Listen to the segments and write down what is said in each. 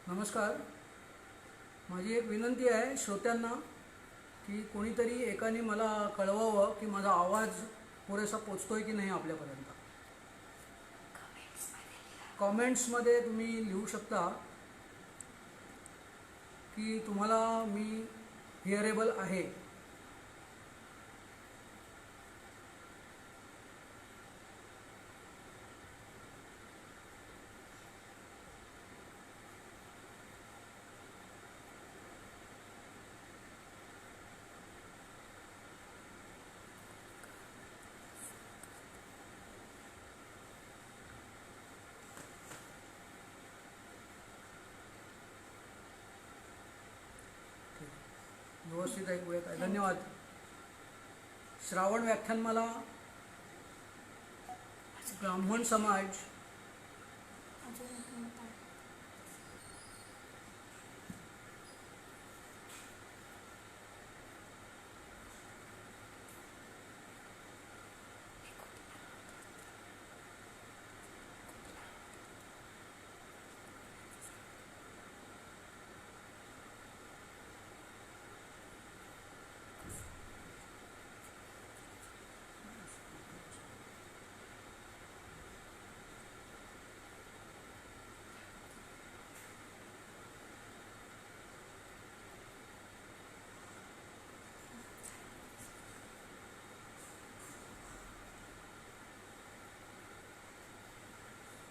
नमस्कार. माझी एक विनंती आहे श्रोत्यांना की कोणीतरी एकाने मला कळवावं की माझा आवाज पुरेसा पोचतोय की नाही आपल्यापर्यंत. कॉमेंट्समध्ये तुम्ही लिहू शकता की तुम्हाला मी हिअरेबल आहे. व्यवस्थित ऐकूया काय. धन्यवाद. श्रावण व्याख्यानमाला ब्राह्मण समाज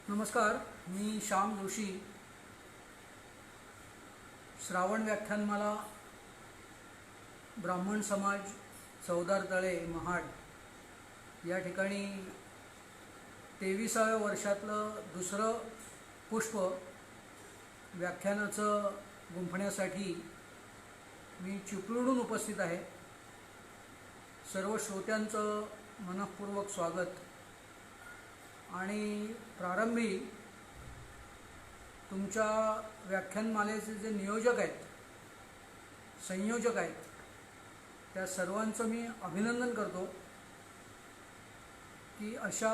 नमस्कार. मी श्याम जोशी. श्रावण व्याख्यानमाला ब्राह्मण समाज चौदार तळे महाड या ठिकाणी 23व्या वर्षातलं दुसरं पुष्प व्याख्यानाचं गुंफण्यासाठी मी चिपळूणहून उपस्थित आहे. सर्व श्रोत्यांचं मनःपूर्वक स्वागत. आणि प्रारंभी तुमच्या व्याख्यानमालेचे जे नियोजक आहेत, संयोजक आहेत, त्या सर्वांचं मी अभिनंदन करतो की अशा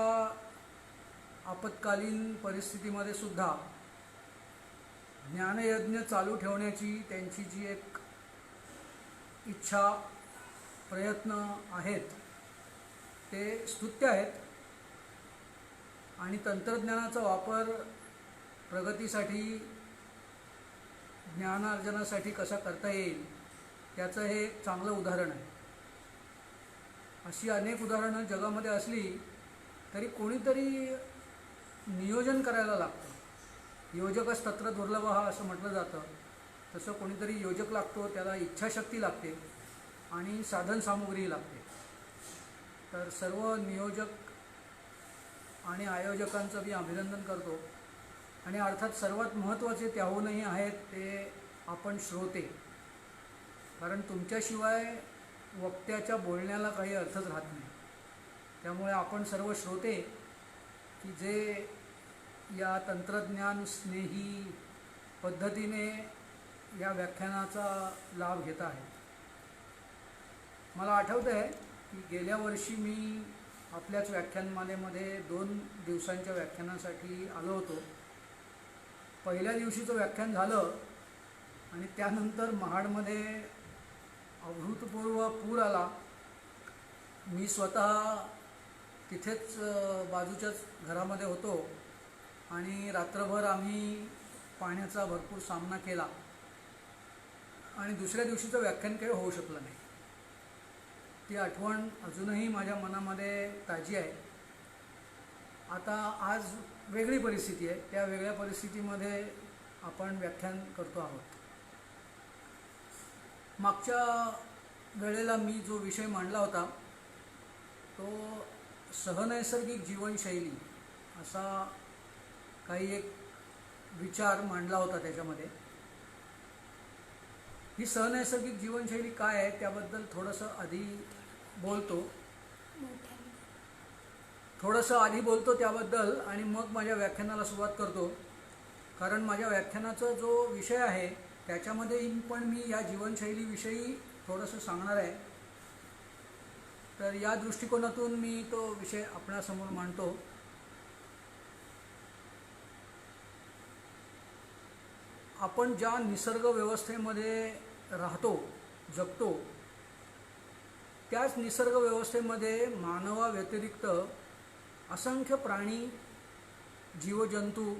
आपत्कालीन परिस्थितीमध्ये सुद्धा ज्ञानयज्ञ चालू ठेवण्याची त्यांची जी एक इच्छा, प्रयत्न आहेत ते स्तुत्य आहेत. आणि तंत्रज्ञानाचा वापर प्रगतीसाठी, ज्ञानार्जनासाठी कसा करता येईल याचं हे एक चांगलं उदाहरण आहे. अशी अनेक उदाहरणं जगामध्ये असली तरी कोणीतरी नियोजन करायला लागतं. योजकच तत्र दुर्लभ असं म्हटलं जातं. तसं कोणीतरी योजक लागतो, त्याला इच्छाशक्ती लागते आणि साधनसामुग्री लागते. तर सर्व नियोजक आणि आयोजकांचं मी अभिनंदन करतो. आणि अर्थात सर्वात महत्त्वाचे त्याहूनही आहेत ते आपण श्रोते. कारण तुमच्याशिवाय वक्त्याच्या बोलण्याला काही अर्थच राहत नाही. त्यामुळे आपण सर्व श्रोते की जे या तंत्रज्ञान स्नेही पद्धतीने या व्याख्यानाचा लाभ घेत आहेत. मला आठवतं आहे की गेल्या वर्षी मी आपल्याच व्याख्यानमालेमध्ये 2 दिवसांच्या व्याख्यानासाठी आलो होतो. पहिल्या दिवशीचं व्याख्यान झालं आणि त्यानंतर महाडमध्ये अभूतपूर्व पूर आला. मी स्वतः तिथेच बाजूच्याच घरामध्ये होतो आणि रात्रभर आम्ही पाण्याचा भरपूर सामना केला आणि दुसऱ्या दिवशीचं व्याख्यान काही होऊ शकलं नाही. ती आठवण अजूनही माझ्या मनामध्ये ताजी आहे. आता आज वेगळी परिस्थिती आहे. त्या वेगळ्या परिस्थितीमध्ये आपण व्याख्यान करतो आहोत. मागच्या वेळेला मी जो विषय मांडला होता तो सहनैसर्गिक जीवनशैली असा काही एक विचार मांडला होता. त्याच्यामध्ये ही सहनैसर्गिक जीवनशैली काय आहे त्याबद्दल थोडंसं आधी बोलतो त्याबद्दल आणि मग माझ्या व्याख्यानाला सुरुवात करतो. कारण माझ्या व्याख्यानाचा जो विषय आहे त्याच्यामध्ये पण मी या जीवनशैलीविषयी थोडंसं सांगणार आहे. तर या दृष्टिकोनातून मी तो विषय आपणासमोर मांडतो. आपण ज्या निसर्ग व्यवस्थेमध्ये राहतो, जगतो, त्याच निसर्ग व्यवस्थेमध्ये मानवाव्यतिरिक्त असंख्य प्राणी, जीवजंतू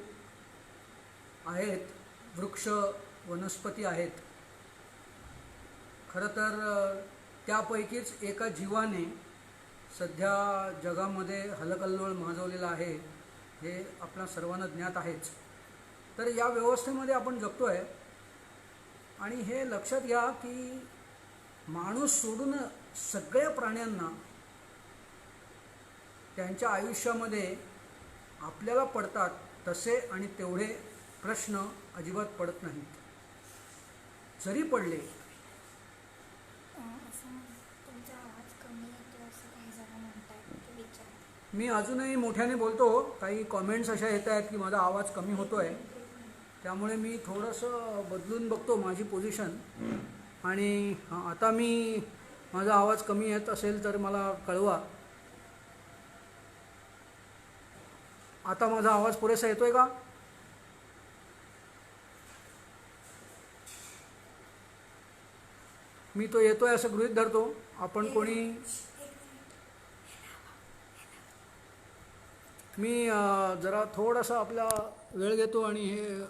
आहेत, वृक्ष, वनस्पती आहेत. खरं तर त्यापैकीच एका जीवाने सध्या जगामध्ये हलकल्लोळ माजवलेला आहे, हे आपल्या सर्वांना ज्ञात आहेच. तर या व्यवस्थेमध्ये आपण जगतो आहे आणि हे लक्षात घ्या की माणूस सोडून सगळ्या प्राण्यांना त्यांच्या आयुष्यामध्ये आपल्याला पडतात तसे आणि तेवढे प्रश्न अजिबात पडत नाहीत. जरी पडले मी अजूनही मोठ्याने बोलतो. काही कॉमेंट्स अशा येत आहेत की माझा आवाज कमी होतो आहे, त्यामुळे मी थोडंसं बदलून बघतो माझी पोझिशन. आणि आता माझा आवाज कमी येत असेल तर मला कळवा. आता माझा आवाज पुरेसा येतोय का? मी तो येतोय असं गृहीत धरतो. आपण कोणी मी जरा थोडासा आपला वेळ घेतो आणि हे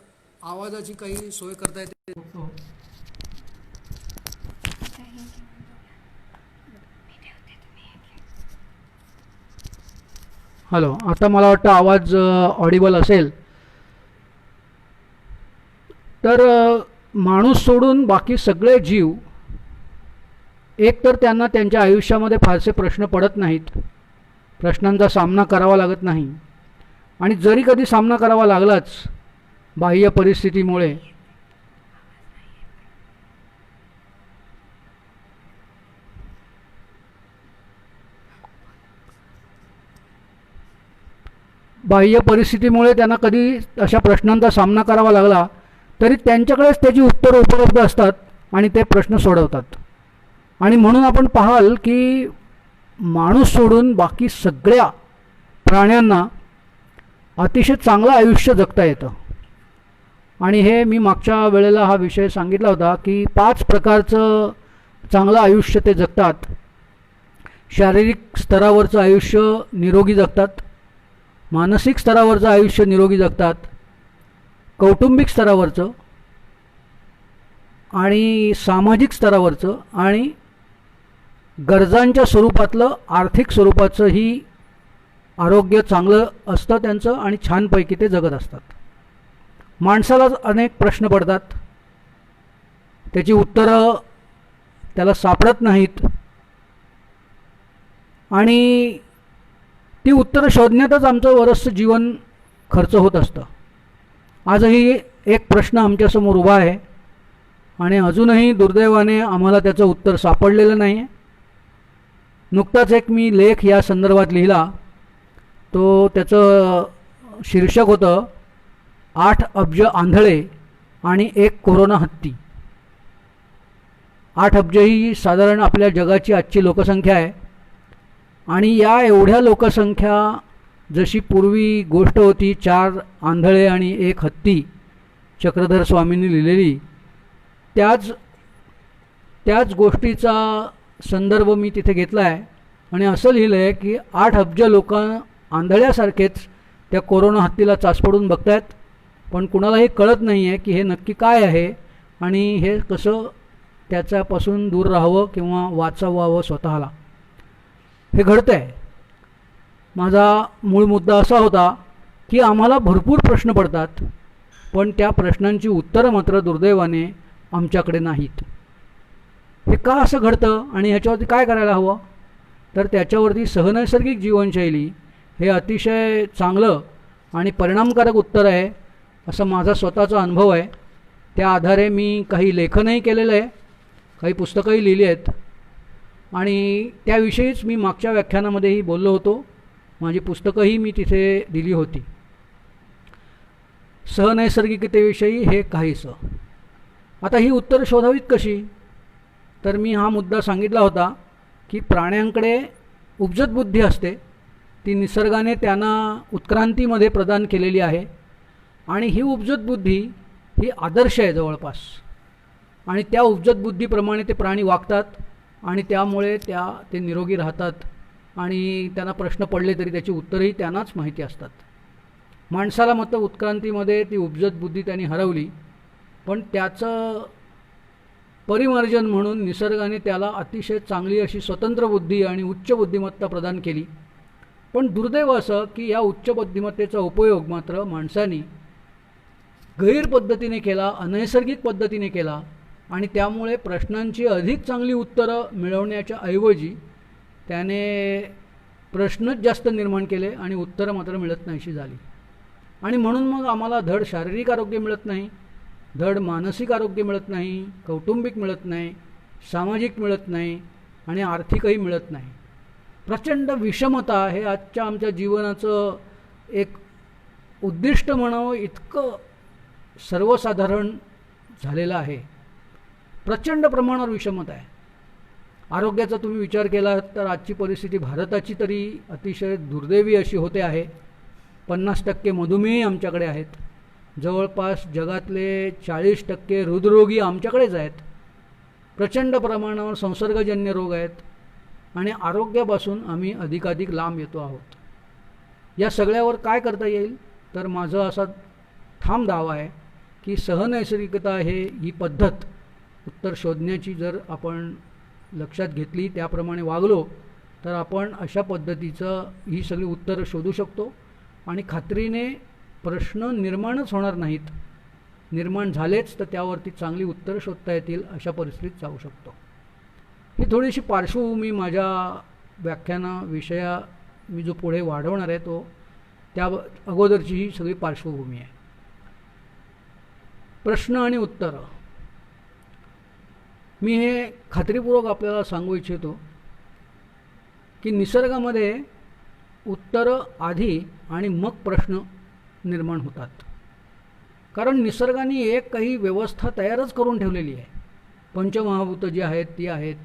आवाजाची काही सोय करता येते. हॅलो, आता मला वाटतं आवाज ऑडिबल असेल. तर माणूस सोडून बाकी सगळे जीव एकतर त्यांना त्यांच्या आयुष्यामध्ये फारसे प्रश्न पडत नाहीत, प्रश्नांचा सामना करावा लागत नाही. आणि जरी कधी सामना करावा लागलाच बाह्य परिस्थितीमुळे, त्यांना कधी अशा प्रश्नांचा सामना करावा लागला तरी त्यांच्याकडेच त्याची उत्तरं उपलब्ध असतात आणि ते प्रश्न सोडवतात. आणि म्हणून आपण पाहाल की माणूस सोडून बाकी सगळ्या प्राण्यांना अतिशय चांगलं आयुष्य जगता येतं. आणि हे मी मागच्या वेळेला हा विषय सांगितला होता की 5 प्रकारचं चांगलं आयुष्य ते जगतात. शारीरिक स्तरावरचं आयुष्य निरोगी जगतात, मानसिक स्तरावरचं आयुष्य निरोगी जगतात, कौटुंबिक स्तरावरचं आणि सामाजिक स्तरावरचं आणि गरजांच्या स्वरूपातलं आर्थिक स्वरूपाचंही आरोग्य चांगलं असतं त्यांचं आणि छानपैकी ते जगत असतात. माणसाला अनेक प्रश्न पडतात, त्याची उत्तरं त्याला सापडत नाहीत आणि ती उत्तरं शोधण्यातच आमचं बरंचसं जीवन खर्च होत असतं. आजही एक प्रश्न आमच्यासमोर उभा आहे आणि अजूनही दुर्दैवाने आम्हाला त्याचं उत्तर सापडलेलं नाही आहे. नुकताच एक मी लेख या संदर्भात लिहिला, तो त्याचं शीर्षक होतं 8 अब्ज आंधळे आणि 1 कोरोना हत्ती. 8 अब्ज ही साधारण आपल्या जगाची आजची लोकसंख्या आहे आणि या एवढ्या लोकसंख्या जशी पूर्वी गोष्ट होती 4 आंधळे आणि 1 हत्ती चक्रधर स्वामींनी लिहिलेली, त्याच गोष्टीचा संदर्भ मी तिथे घेतला आहे आणि असं लिहिलं आहे की 8 अब्ज लोक आंधळ्यासारखेच त्या कोरोना हत्तीला चाचपडून बघतायत, पण कुणालाही कळत नाही आहे की हे नक्की काय आहे आणि हे कसं त्याच्यापासून दूर राहावं किंवा वाचवावं स्वतःला. हे घडतं आहे. माझा मूळ मुद्दा असा होता की आम्हाला भरपूर प्रश्न पडतात, पण त्या प्रश्नांची उत्तरं मात्र दुर्दैवाने आमच्याकडे नाहीत. हे का असं घडतं आणि ह्याच्यावरती काय करायला हवं? तर त्याच्यावरती सहनैसर्गिक जीवनशैली हे अतिशय चांगलं आणि परिणामकारक उत्तर आहे असा माझा स्वतःचा अनुभव आहे. त्या आधारे मी काही लेखनही केलेलं आहे, काही पुस्तकंही लिहिली आहेत आणि त्याविषयीच मी मागच्या व्याख्यानामध्येही बोललो होतो. माझी पुस्तकंही मी तिथे दिली होती. सहनैसर्गिकतेविषयी हे काहीसं. आता ही उत्तरं शोधावीत कशी? तर मी हा मुद्दा सांगितला होता की प्राण्यांकडे उपजत बुद्धी असते, ती निसर्गाने त्यांना उत्क्रांतीमध्ये प्रदान केलेली आहे आणि ही उपजत बुद्धी ही आदर्श आहे जवळपास, आणि त्या उपजत बुद्धीप्रमाणे ते प्राणी वागतात, आणि त्यामुळे ते निरोगी राहतात, आणि त्यांना प्रश्न पडले तरी त्याची उत्तरही त्यांनाच माहिती असतात. माणसाला मात्र उत्क्रांतीमध्ये ती उपजत बुद्धी त्यांनी हरवली, पण त्याचं परिमार्जन म्हणून निसर्गाने त्याला अतिशय चांगली अशी स्वतंत्र बुद्धी आणि उच्च बुद्धिमत्ता प्रदान केली. पण दुर्दैव असं की या उच्च बुद्धिमत्तेचा उपयोग मात्र माणसाने गैर पद्धतीने केला, अनैसर्गिक पद्धतीने केला, आणि त्यामुळे प्रश्नांची अधिक चांगली उत्तरं मिळवण्याच्या ऐवजी त्याने प्रश्नच जास्त निर्माण केले आणि उत्तरं मात्र मिळत नाहीशी झाली. आणि म्हणून मग आम्हाला धड शारीरिक आरोग्य मिळत नाही, धड मानसिक आरोग्य मिळत नाही, कौटुंबिक मिळत नाही, सामाजिक मिळत नाही, आणि आर्थिकही मिळत नाही. प्रचंड विषमता हे आजच्या आमच्या जीवनाचं एक उद्दिष्ट म्हणावं इतकं सर्वसाधारण झालेलं आहे. प्रचंड प्रमाणावर विषमता आहे. आरोग्याचा तुम्ही विचार केला तर आजची परिस्थिती भारताची तरी अतिशय दुर्दैवी अशी होते आहे. 50% मधुमेही आमच्याकडे आहेत, जवळपास जगातले 40% हृदरोगी आमच्याकडेच आहेत, प्रचंड प्रमाणावर संसर्गजन्य रोग आहेत, आणि आरोग्यापासून आम्ही अधिकाधिक लांब येतो आहोत. या सगळ्यावर काय करता येईल तर माझा असा ठाम दावा आहे की सहनैसर्गिकता ही पद्धत उत्तर शोधण्याची जर आपण लक्षात घेतली, त्याप्रमाणे वागलो, तर आपण अशा पद्धतीचं ही सगळी उत्तरं शोधू शकतो, आणि खात्रीने प्रश्न निर्माणच होणार नाहीत. निर्माण झालेच तर त्यावरती चांगली उत्तरं शोधता येतील, अशा परिस्थितीत जाऊ शकतो. ही थोडीशी पार्श्वभूमी माझ्या विषया मी जो पुढे वाढवणार आहे तो त्या अगोदरची ही सगळी पार्श्वभूमी आहे. प्रश्न आणि उत्तरं मी हे खात्रीपूर्वक आपल्याला सांगू इच्छितो की निसर्गामध्ये उत्तरं आधी आणि मग प्रश्न निर्माण होतात. कारण निसर्गाने एक काही व्यवस्था तयारच करून ठेवलेली आहे. पंचमहाभूतं जी आहेत ती आहेत,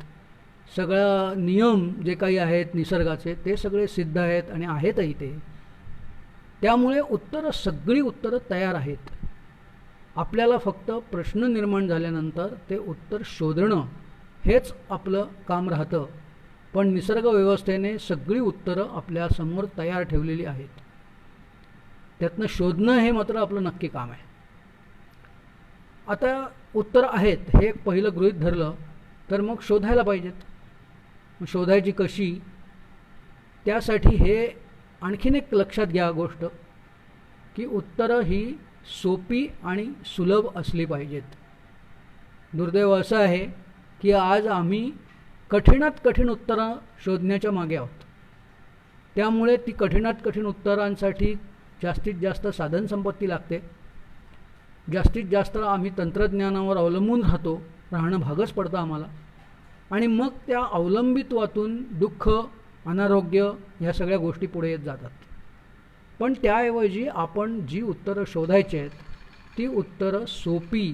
सगळा नियम जे काही आहेत निसर्गाचे ते सगळे सिद्ध आहेत आणि आहेतही ते. त्यामुळे सगळी उत्तरं तयार आहेत. आपल्याला फक्त प्रश्न निर्माण झाल्यानंतर ते उत्तर शोधणं हेच आपलं काम राहतं. पण निसर्ग व्यवस्थेने सगळी उत्तरं आपल्यासमोर तयार ठेवलेली आहेत. त्यातनं शोधणं हे मात्र आपलं नक्की काम आहे. आता उत्तरं आहेत हे पहिलं गृहीत धरलं तर मग शोधायला पाहिजेत. शोधायची कशी, त्यासाठी हे आणखीन एक लक्षात घ्या गोष्ट की उत्तरं ही सोपी आणि सुलभ असली पाहिजेत. दुर्दैव असं आहे की आज आम्ही कठीणात कठीण उत्तरं शोधण्याच्या मागे आहोत. त्यामुळे ती कठीणात कठीण उत्तरांसाठी जास्तीत जास्त साधनसंपत्ती लागते. जास्तीत जास्त आम्ही तंत्रज्ञानावर अवलंबून राहणं भागच पडतं आम्हाला. आणि मग त्या अवलंबित्वातून दुःख, अनारोग्य ह्या सगळ्या गोष्टी पुढे येत जातात. पण त्याऐवजी आपण जी उत्तरं शोधायची आहेत ती उत्तरं सोपी,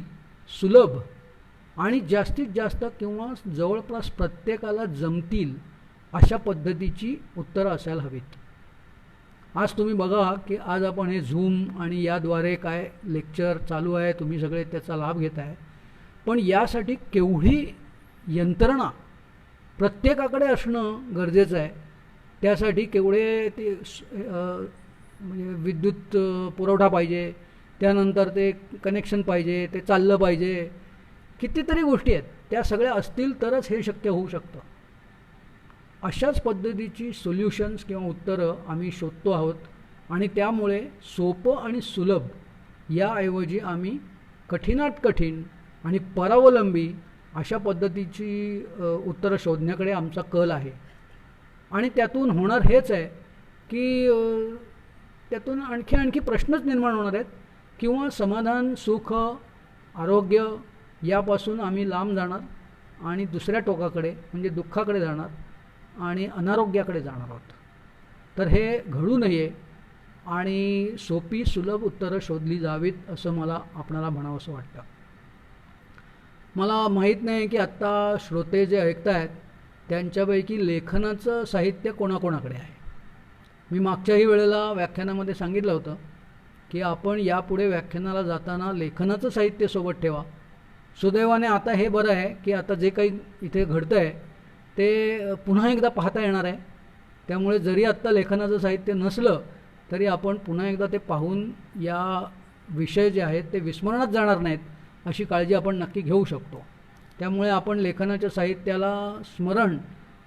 सुलभ आणि जास्तीत जास्त किंवा जवळपास प्रत्येकाला जमतील अशा पद्धतीची उत्तरं असायला हवीत. आज तुम्ही बघा की आज आपण हे झूम आणि याद्वारे काय लेक्चर चालू आहे, तुम्ही सगळे त्याचा लाभ घेत आहे. पण यासाठी केवढी यंत्रणा प्रत्येकाकडे असणं गरजेचं आहे. त्यासाठी केवढे ते म्हणजे विद्युत पुरवठा पाहिजे, त्यानंतर ते कनेक्शन पाहिजे, ते चाललं पाहिजे, कितीतरी गोष्टी आहेत. त्या सगळ्या असतील तरच हे शक्य होऊ शकतं. अशाच पद्धतीची सोल्युशन्स किंवा उत्तरं आम्ही शोधतो आहोत. आणि त्यामुळे सोपं आणि सुलभ याऐवजी आम्ही कठीणात कठीण आणि परावलंबी अशा पद्धतीची उत्तरं शोधण्याकडे आमचा कल आहे. आणि त्यातून होणार हेच आहे की त्यातून आणखी प्रश्नच निर्माण होणार आहेत, किंवा समाधान, सुख, आरोग्य यापासून आम्ही लांब जाणार आणि दुसऱ्या टोकाकडे म्हणजे दुःखाकडे जाणार आणि अनारोग्याकडे जाणार आहोत. तर हे घडू नये आणि सोपी सुलभ उत्तरं शोधली जावीत असं मला आपणाला म्हणावंसं वाटतं. मला माहीत नाही की आत्ता श्रोते जे ऐकत आहेत त्यांच्यापैकी लेखनाचं साहित्य कोणाकोणाकडे आहे. मी मागच्याही वेळेला व्याख्यानामध्ये सांगितलं होतं की आपण यापुढे व्याख्यानाला जाताना लेखनाचं साहित्य सोबत ठेवा. सुदैवाने आता हे बरं आहे की आता जे काही इथे घडतं आहे ते पुन्हा एकदा पाहता येणार आहे. त्यामुळे जरी आत्ता लेखनाचं साहित्य नसलं तरी आपण पुन्हा एकदा ते पाहून या विषय जे आहेत ते विस्मरणात जाणार नाहीत अशी काळजी आपण नक्की घेऊ शकतो. त्यामुळे आपण लेखनाच्या साहित्याला स्मरण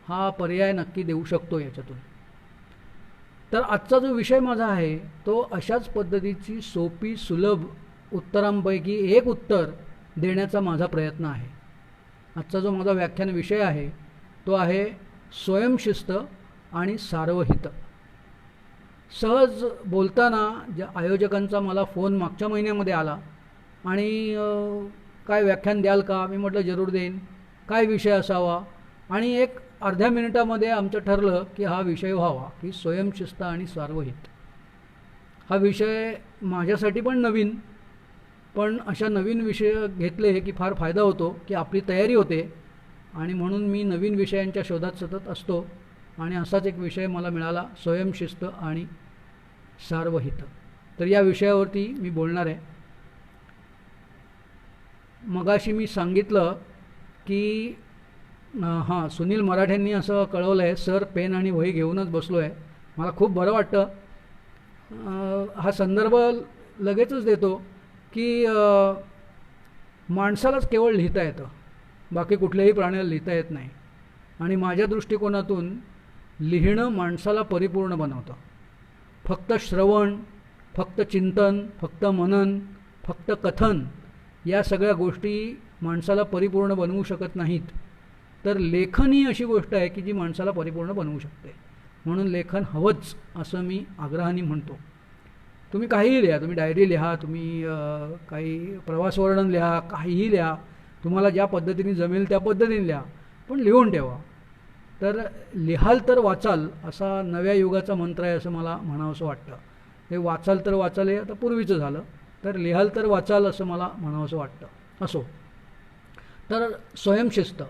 हा पर्याय नक्की देऊ शकतो याच्यातून. तर आजचा जो विषय माझा आहे तो अशाच पद्धतीची सोपी सुलभ उत्तरांपैकी एक उत्तर देण्याचा माझा प्रयत्न आहे. आजचा जो माझा व्याख्यान विषय आहे तो आहे स्वयंशिस्त आणि सार्वहित. सहज बोलताना ज्या आयोजकांचा मला फोन मागच्या महिन्यामध्ये आला आणि काय व्याख्यान द्याल का, मी म्हटलं जरूर देईन, काय विषय असावा, आणि एक अर्ध्या मिनिटामध्ये आमचं ठरलं की हा विषय व्हावा की स्वयंशिस्त आणि सार्वहित. हा विषय माझ्यासाठी पण नवीन, पण अशा नवीन विषय घेतले की फार फायदा होतो की आपली तयारी होते, आणि म्हणून मी नवीन विषयांच्या शोधात सतत असतो. आणि असाच एक विषय मला मिळाला, स्वयंशिस्त आणि सार्वहित. तर या विषयावरती मी बोलणार आहे. मगाशी मी सांगितलं की हां, सुनील मराठेंनी असं कळवलं आहे, सर पेन आणि वही घेऊनच बसलो आहे. मला खूप बरं वाटतं. हा संदर्भ लगेचच देतो की माणसालाच केवळ लिहिता येतं, बाकी कुठल्याही प्राण्याला लिहिता येत नाही. आणि माझ्या दृष्टिकोनातून लिहिणं माणसाला परिपूर्ण बनवतं. फक्त श्रवण, फक्त चिंतन, फक्त मनन, फक्त कथन या सगळ्या गोष्टी माणसाला परिपूर्ण बनवू शकत नाहीत. तर लेखन ही अशी गोष्ट आहे की जी माणसाला परिपूर्ण बनवू शकते. म्हणून लेखन हवंच असं मी आग्रहाने म्हणतो. तुम्ही काहीही लिहा, तुम्ही डायरी लिहा, तुम्ही काही प्रवासवर्णन लिहा, काहीही लिहा, तुम्हाला ज्या पद्धतीने जमेल त्या पद्धतीने लिहा, पण लिहून ठेवा. तर लिहाल तर वाचाल असा नव्या युगाचा मंत्र आहे असं मला म्हणावंसं वाटतं. हे वाचाल तर वाचाल हे आता पूर्वीचं झालं, तर लिहाल तर वाचाल असं मला म्हणावंसं वाटतं. असो, तर स्वयंशिस्त.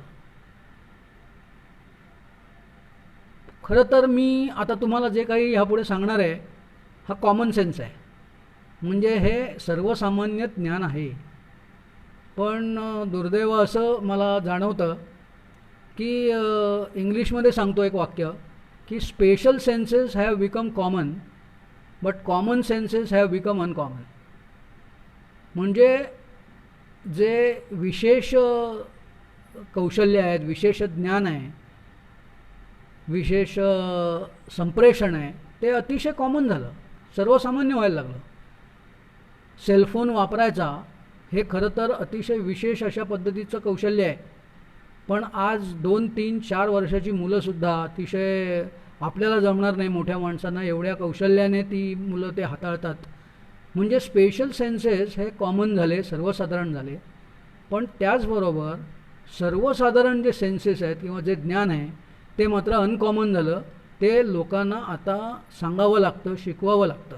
खरं तर मी आता तुम्हाला जे काही ह्यापुढे सांगणार आहे हा कॉमन सेन्स आहे, म्हणजे हे सर्वसामान्य ज्ञान आहे. पण दुर्दैव असं मला जाणवतं की इंग्लिशमध्ये सांगतो एक वाक्य की special census have become common but common census have become uncommon. म्हणजे जे विशेष कौशल्य आहेत, विशेष ज्ञान आहे, विशेष संप्रेषण आहे, ते अतिशय कॉमन झालं, सर्वसामान्य व्हायला लागलं. सेलफोन वापरायचा हे खरं तर अतिशय विशेष अशा पद्धतीचं कौशल्य आहे. पण आज 2, 3, 4 वर्षाची मुलंसुद्धा अतिशय आपल्याला जमणार नाही मोठ्या माणसांना एवढ्या कौशल्याने ती मुलं ते हाताळतात. म्हणजे स्पेशल सेन्सेस हे कॉमन झाले, सर्वसाधारण झाले. पण त्याचबरोबर सर्वसाधारण जे सेन्सेस आहेत किंवा जे ज्ञान आहे ते मात्र अनकॉमन झालं. ते लोकांना आता सांगावं लागतं, शिकवावं लागतं.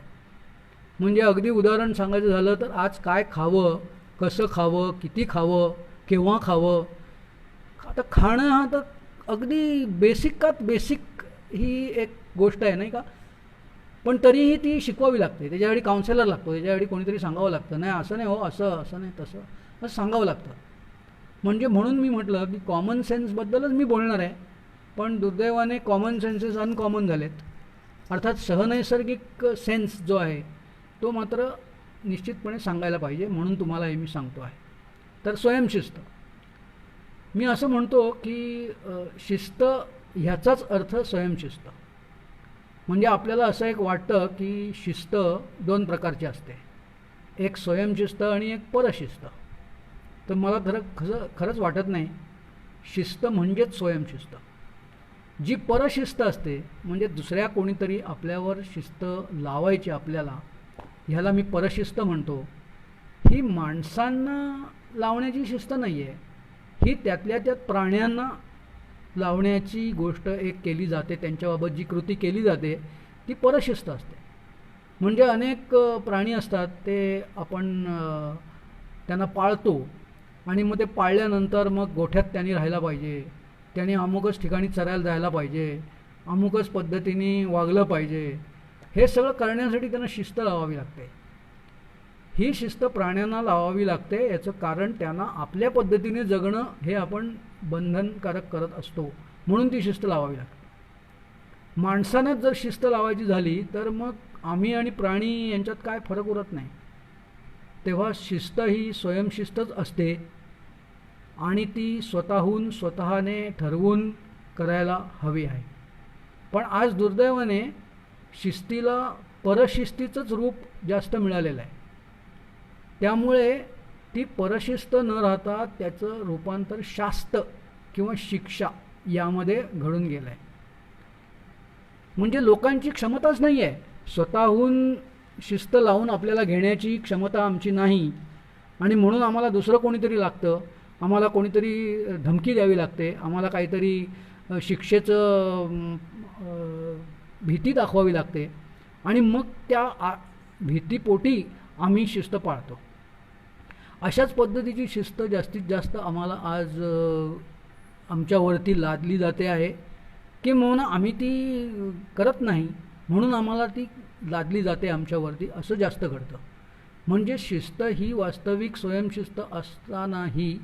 म्हणजे अगदी उदाहरण सांगायचं झालं तर आज काय खावं, कसं खावं, किती खावं, केव्हा खावं. आता खाणं हा तर अगदी बेसिकात बेसिक ही एक गोष्ट आहे नाही का, पण तरीही ती शिकवावी लागते. त्याच्यासाठी काउन्सिलर लागतो, त्याच्यासाठी कोणीतरी सांगावं लागतं, नाही असं नाही हो, असं नाही तसं, असं सांगावं लागतं. म्हणजे म्हणून मी म्हटलं की कॉमन सेन्सबद्दलच मी बोलणार आहे. पण दुर्दैवाने कॉमन सेन्सेस अनकॉमन झालेत. अर्थात सहनैसर्गिक सेन्स जो आहे तो मात्र निश्चितपणे सांगायला पाहिजे, म्हणून तुम्हाला हे मी सांगतो आहे. तर स्वयंशिस्त. मी असं म्हणतो की शिस्त ह्याचाच अर्थ स्वयंशिस्त. म्हणजे आपल्याला असं एक वाटतं की शिस्त 2 प्रकारची असते, एक स्वयंशिस्त आणि एक परशिस्त. तर मला खरंच वाटत नाही. शिस्त म्हणजेच स्वयंशिस्त. जी परशिस्त असते म्हणजे दुसऱ्या कोणीतरी आपल्यावर शिस्त लावायची आपल्याला, ह्याला मी परशिस्त म्हणतो. ही माणसांना लावण्याची शिस्त नाही आहे, ही त्यातल्या त्यात प्राण्यांना लावण्याची गोष्ट एक केली जाते. त्यांच्याबाबत जी कृती केली जाते ती परशिस्त असते. म्हणजे अनेक प्राणी असतात ते आपण त्यांना पाळतो आणि मग ते पाळल्यानंतर मग गोठ्यात त्यांनी राहायला पाहिजे, त्यांनी अमुकच ठिकाणी चरायला जायला पाहिजे, अमुकच पद्धतीने वागलं पाहिजे. हे सगळं करण्यासाठी त्यांना शिस्त लावावी लागते. ही शिस्त प्राण्यांना लावावी लागते. याचं कारण त्यांना आपल्या पद्धतीने जगणं हे आपण बंधनकारक करत असतो, म्हणून ती शिस्त लावावी लागते. माणसानंच जर शिस्त लावायची झाली तर मग आम्ही आणि प्राणी यांच्यात काय फरक उरत नाही. तेव्हा शिस्त ही स्वयंशिस्तच असते आणि ती स्वतःने ठरवून करायला हवी आहे. पण आज दुर्दैवाने शिस्तीला परशिस्तीचंच रूप जास्त मिळालेलं आहे. त्यामुळे ती परशिस्त न राहता त्याचं रूपांतर शास्त किंवा शिक्षा यामध्ये घडून गेलं आहे. म्हणजे लोकांची क्षमताच नाही आहे, स्वतःहून शिस्त लावून आपल्याला घेण्याची क्षमता आमची नाही आणि म्हणून आम्हाला दुसरं कोणीतरी लागतं, आम्हाला कोणीतरी धमकी द्यावी लागते, आम्हाला काहीतरी शिक्षेचं भीती दाखवावी लागते आणि मग त्या भीतीपोटी आम्ही शिस्त पाळतो. अशाच पद्धतीची शिस्त जास्तीत जास्त आम्हाला आज आमच्यावरती लादली जाते आहे की म्हणून आम्ही ती करत नाही, म्हणून आम्हाला ती लादली जाते आमच्यावरती, असं जास्त घडतं. म्हणजे शिस्त ही वास्तविक स्वयंशिस्त असतानाही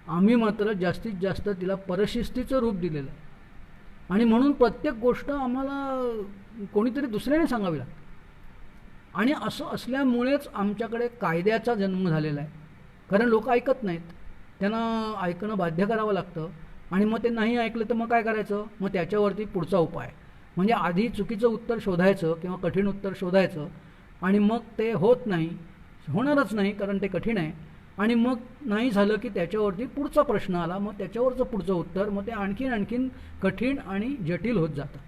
आम्ही मात्र जास्तीत जास्त तिला परशिस्तीचं रूप दिलेलं आहे आणि म्हणून प्रत्येक गोष्ट आम्हाला कोणीतरी दुसऱ्याने सांगावी लागते. आणि असं असल्यामुळेच आमच्याकडे कायद्याचा जन्म झालेला आहे. कारण लोक ऐकत नाहीत, त्यांना ऐकणं बाध्य करावं लागतं आणि मग ते नाही ऐकलं तर मग काय करायचं, मग त्याच्यावरती पुढचा उपाय म्हणजे आधी चुकीचं उत्तर शोधायचं किंवा कठीण उत्तर शोधायचं आणि मग ते होत नाही, होणारच नाही कारण ते कठीण आहे, आणि मग नाही झालं की त्याच्यावरती पुढचा प्रश्न आला, मग त्याच्यावरचं पुढचं उत्तर, मग ते आणखीन कठीण आणि जटिल होत जातं.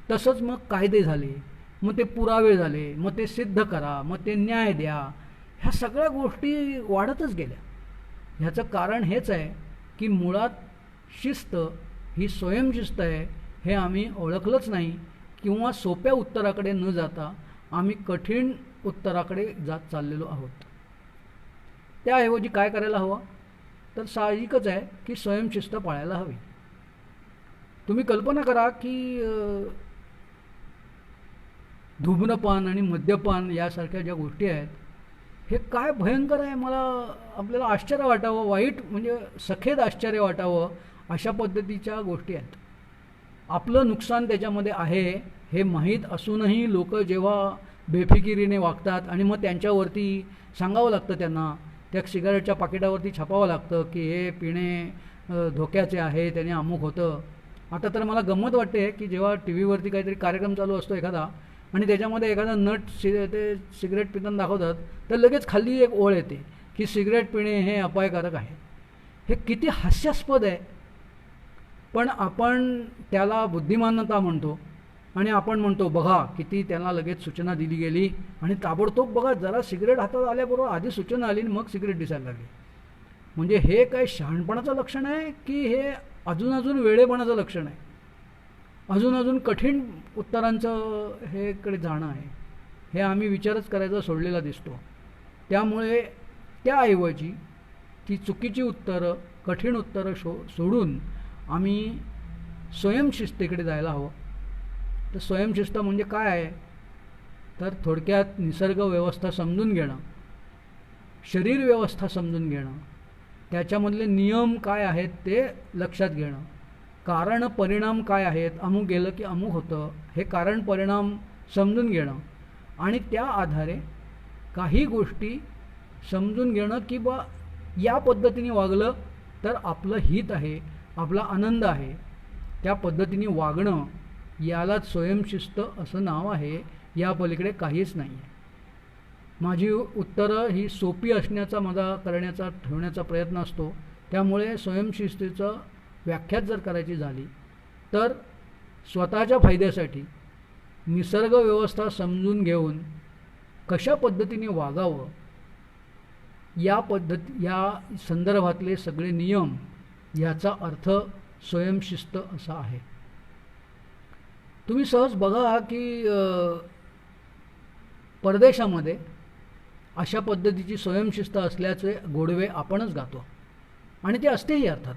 तसंच मग कायदे झाले, मग ते पुरावे झाले, मग ते सिद्ध करा, मग ते न्याय द्या, ह्या सगळ्या गोष्टी वाढतच गेल्या. ह्याचं कारण हेच आहे की मुळात शिस्त ही स्वयंशिस्त आहे हे आम्ही ओळखलंच नाही किंवा सोप्या उत्तराकडे न जाता आम्ही कठीण उत्तराकडे जात चाललेलो आहोत. त्याऐवजी काय करायला हवं, तर साहजिकच आहे की स्वयंशिस्त पाळायला हवी. तुम्ही कल्पना करा की धूम्रपान आणि मद्यपान यासारख्या ज्या गोष्टी आहेत हे काय भयंकर आहे. मला आपल्याला आश्चर्य वाटावं, वाईट म्हणजे सखेद आश्चर्य वाटावं, अशा पद्धतीच्या गोष्टी आहेत. आपलं नुकसान त्याच्यामध्ये आहे हे माहीत असूनही लोक जेव्हा बेफिकिरीने वागतात आणि मग त्यांच्यावरती सांगावं लागतं, त्यांना त्या सिगारेटच्या पाकिटावरती छापावं लागतं की हे पिणे धोक्याचे आहे, त्याने अमुक होतं. आता तर मला गंमत वाटते की जेव्हा टी व्हीवरती काहीतरी कार्यक्रम चालू असतो एखादा आणि त्याच्यामध्ये एखादा नट ते सिगरेट पिताना दाखवतात तर लगेच खाली एक ओळ येते की सिगरेट पिणे हे अपायकारक आहे. हे किती हास्यास्पद आहे. पण आपण त्याला बुद्धिमानता म्हणतो आणि आपण म्हणतो बघा किती त्यांना लगेच सूचना दिली गेली आणि ताबडतोब बघा जरा सिगरेट हातात आल्याबरोबर आधी सूचना आली मग सिगरेट दिसायला लागली. म्हणजे हे काय शहाणपणाचं लक्षण आहे की हे अजून वेळेपणाचं लक्षण आहे, अजून कठीण उत्तरांचं हे कडे जाणं आहे. हे आम्ही विचारच करायचा सोडलेला दिसतो. त्यामुळे त्याऐवजी ती चुकीची उत्तरं, कठीण उत्तरं सोडून आम्ही स्वयंशिस्तीकडे जायला हवं. तर स्वयंशिस्त म्हणजे काय आहे, तर थोडक्यात निसर्ग व्यवस्था समजून घेणं, शरीर व्यवस्था समजून घेणं, त्याच्यामधले नियम काय आहेत ते लक्षात घेणं, कारण परिणाम काय आहेत, अमुक गेलं की अमुक होतं हे कारण परिणाम समजून घेणं आणि त्या आधारे काही गोष्टी समजून घेणं की बा या पद्धतीने वागलं तर आपलं हित आहे, आपला आनंद आहे, त्या पद्धतीने वागणं यालाच स्वयंशिस्त असं नाव आहे. या पलीकडे काहीच नाही आहे. माझी उत्तरं ही सोपी असण्याचा माझा ठेवण्याचा प्रयत्न असतो. त्यामुळे स्वयंशिस्तीचं व्याख्यात जर करायची झाली तर स्वतःच्या फायद्यासाठी निसर्ग व्यवस्था समजून घेऊन कशा पद्धतीने वागावं या संदर्भातले सगळे नियम याचा अर्थ स्वयंशिस्त असा आहे. तुम्ही सहज बघा की परदेशामध्ये अशा पद्धतीची स्वयंशिस्त असल्याचे गोडवे आपणच गातो आणि ते असतेही अर्थात.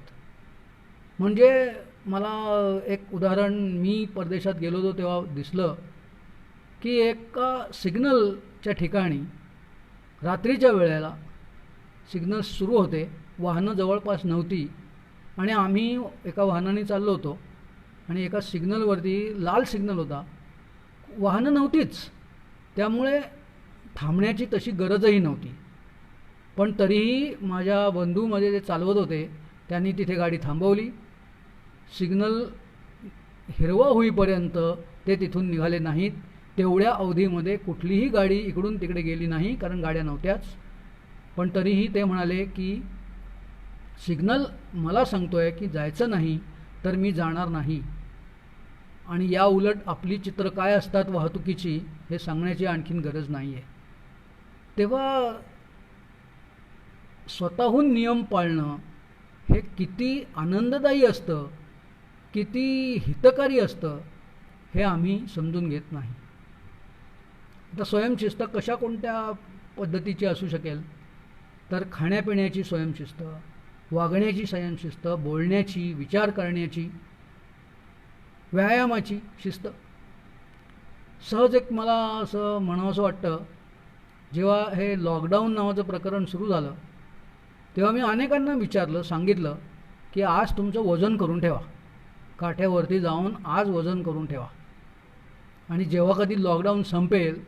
म्हणजे मला एक उदाहरण, मी परदेशात गेलो होतो तेव्हा दिसलं की एका सिग्नलच्या ठिकाणी रात्रीच्या वेळेला सिग्नल सुरू होते, वाहनं जवळपास नव्हती आणि आम्ही एका वाहनाने चाललो होतो आणि एका सिग्नलवरती लाल सिग्नल होता, वाहनं नव्हतीच, त्यामुळे थांबण्याची तशी गरजही नव्हती. पण तरीही माझ्या बंधूमध्ये जे चालवत होते त्यांनी तिथे गाडी थांबवली. सिग्नल हिरवा होईपर्यंत ते तिथून निघाले नाहीत. तेवढ्या अवधीमध्ये कुठलीही गाडी इकडून तिकडे गेली नाही, कारण गाड्या नव्हत्याच. पण तरीही ते म्हणाले की सिग्नल मला सांगतो आहे की जायचं नाही तर मी जाणार नाही. आणि या उलट आपली चित्र काय असतात वाहतुकीची हे सांगण्याची आणखीन गरज नाही आहे. तेव्हा स्वतःहून नियम पाळणं हे किती आनंददायी असतं, किती हितकारी असतं हे आम्ही समजून घेत नाही. आता स्वयंशिस्त कशा कोणत्या पद्धतीची असू शकेल, तर खाण्यापिण्याची स्वयंशिस्त, वागण्याची स्वयंशिस्त, बोलण्याची, विचार करण्याची, व्यायामाची शिस्त. सहज एक मला असं म्हणावंसं वाटतं, जेव्हा हे लॉकडाऊन नावाचं प्रकरण सुरू झालं तेव्हा मी अनेकांना विचारलं, सांगितलं की आज तुमचं वजन करून ठेवा, काठ्यावरती जाऊन आज वजन करून ठेवा आणि जेव्हा कधी लॉकडाऊन संपेल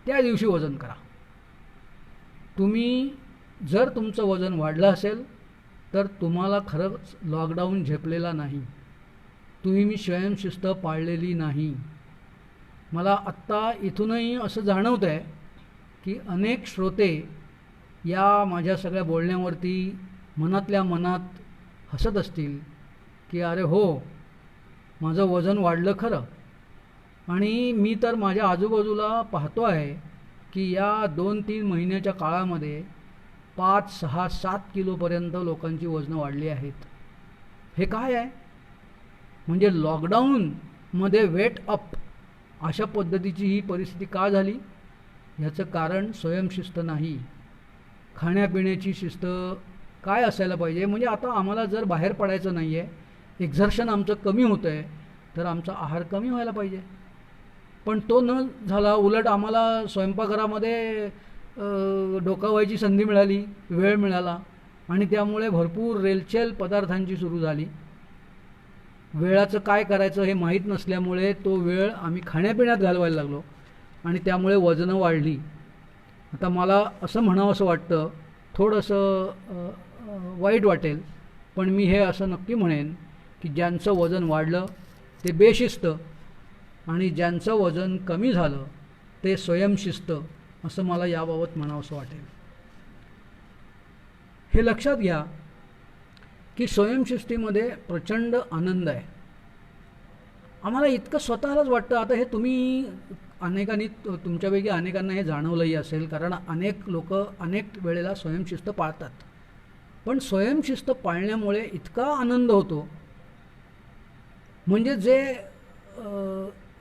त्या दिवशी वजन करा. तुम्ही जर तुमचं वजन वाढलं असेल तर तुम्हाला खरंच लॉकडाऊन झेपलेला नाही, तुम्ही मी स्वयंशिस्त पाळलेली नाही. मला आत्ता इथूनही असं जाणवतं आहे की अनेक श्रोते या माझ्या सगळ्या बोलण्यावरती मनातल्या मनात हसत असतील की अरे हो, माझं वजन वाढलं खरं. आणि मी तर माझ्या आजूबाजूला पाहतो आहे की या 2-3 महिन्याच्या काळामध्ये 5, 6, 7 किलोपर्यंत लोकांची वजनं वाढली आहेत. हे काय आहे? म्हणजे लॉकडाऊनमध्ये वेट अप अशा पद्धतीची ही परिस्थिती का झाली? ह्याचं कारण स्वयंशिस्त नाही, खाण्यापिण्याची शिस्त काय असायला पाहिजे. म्हणजे आता आम्हाला जर बाहेर पडायचं नाही आहे, एक्झर्शन आमचं कमी होतं आहे, तर आमचा आहार कमी व्हायला पाहिजे. पण तो न झाला, उलट आम्हाला स्वयंपाकघरामध्ये डोकावायची संधी मिळाली, वेळ मिळाला आणि त्यामुळे भरपूर रेलचेल पदार्थांची सुरू झाली. वेळाचं काय करायचं हे माहीत नसल्यामुळे तो वेळ आम्ही खाण्यापिण्यात घालवायला लागलो आणि त्यामुळे वजनं वाढली. आता मला असं म्हणावंसं वाटतं, थोडंसं वाईट वाटेल, पण मी हे असं नक्की म्हणेन की ज्यांचं वजन वाढलं ते बेशिस्त आणि ज्यांचं वजन कमी झालं ते स्वयंशिस्त, असं मला याबाबत म्हणावंसं वाटेल. हे लक्षात घ्या की स्वयंशिस्तीमध्ये प्रचंड आनंद आहे. आम्हाला इतकं स्वतःलाच वाटतं. आता हे तुम्ही अनेकांनी, तुमच्यापैकी अनेकांना हे जाणवलंही असेल, कारण अनेक लोक अनेक वेळेला स्वयंशिस्त पाळतात. पण स्वयंशिस्त पाळण्यामुळे इतका आनंद होतो, म्हणजे जे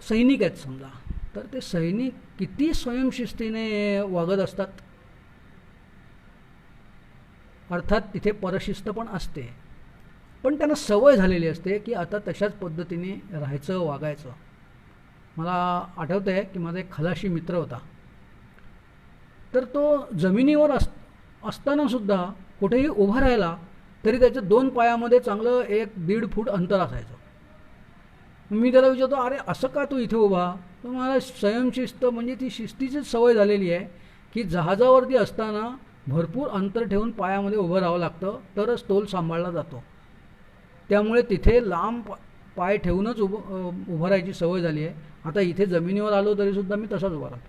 सैनिक आहेत समजा, तर ते सैनिक किती स्वयंशिस्तीने वागत असतात. अर्थात तिथे परशिस्त पण असते, पण त्यांना सवय झालेली असते की आता तशाच पद्धतीने राहायचं, वागायचं. मला आठवतं आहे की माझा एक खलाशी मित्र होता, तर तो जमिनीवर असतानासुद्धा कुठेही उभा राहिला तरी त्याच्या 2 पायामध्ये चांगलं 1-1.5 फूट अंतर असायचं. मी त्याला विचारतो, अरे असं का तू इथे उभा? तर मला स्वयंशिस्त म्हणजे ती शिस्तीचीच सवय झालेली आहे की जहाजावरती असताना भरपूर अंतर ठेवून पायामध्ये उभं राहावं लागतं, तरच तोल सांभाळला जातो. त्यामुळे तिथे लांब पाय ठेवूनच उभं राहायची सवय झाली आहे. आता इथे जमिनीवर आलो तरीसुद्धा मी तसाच उभा राहतो.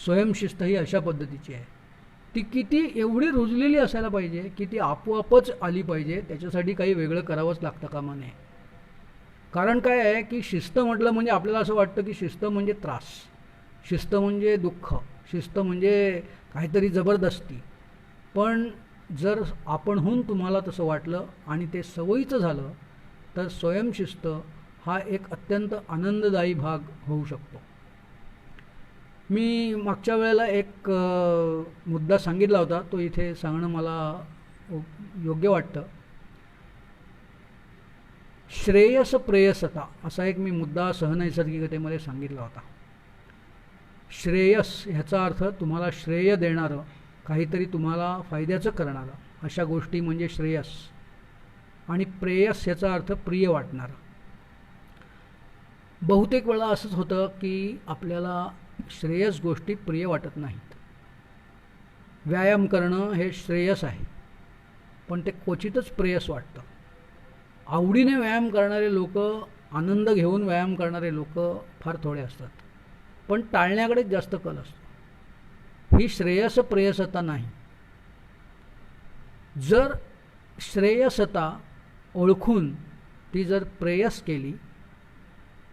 स्वयंशिस्त ही अशा पद्धतीची आहे. ती किती एवढी रुजलेली असायला पाहिजे की ती आपोआपच आली पाहिजे, त्याच्यासाठी काही वेगळं करावंच लागतं कामा नये. कारण काय आहे की शिस्त म्हटलं म्हणजे आपल्याला असं वाटतं की शिस्त म्हणजे त्रास, शिस्त म्हणजे दुःख, शिस्त म्हणजे काहीतरी जबरदस्ती. पण जर आपणहून तुम्हाला तसं वाटलं आणि ते सवयीचं झालं तर स्वयंशिस्त हा एक अत्यंत आनंददायी भाग होऊ शकतो. मी मागच्या वेळेला एक मुद्दा सांगितला होता, तो इथे सांगणं मला योग्य वाटतं. श्रेयस प्रेयसता असा एक मी मुद्दा सहनैसर्गिकतेमध्ये सांगितला होता. श्रेयस ह्याचा अर्थ तुम्हाला श्रेय देणारं, काहीतरी तुम्हाला फायद्याचं करणारं अशा गोष्टी म्हणजे श्रेयस. आणि प्रेयस ह्याचा अर्थ प्रिय वाटणारं. बहुतेक वेळा असंच होतं की आपल्याला श्रेयस गोष्टी प्रिय वाटत नाहीत. व्यायाम करणं हे श्रेयस आहे, पण ते क्वचितच प्रेयस वाटतं. आवडीने व्यायाम करणारे लोक, आनंद घेऊन व्यायाम करणारे लोक फार थोडे असतात, पण टाळण्याकडेच जास्त कल असतो. ही श्रेयस प्रेयसता नाही. जर श्रेयसता ओळखून ती जर प्रेयस केली,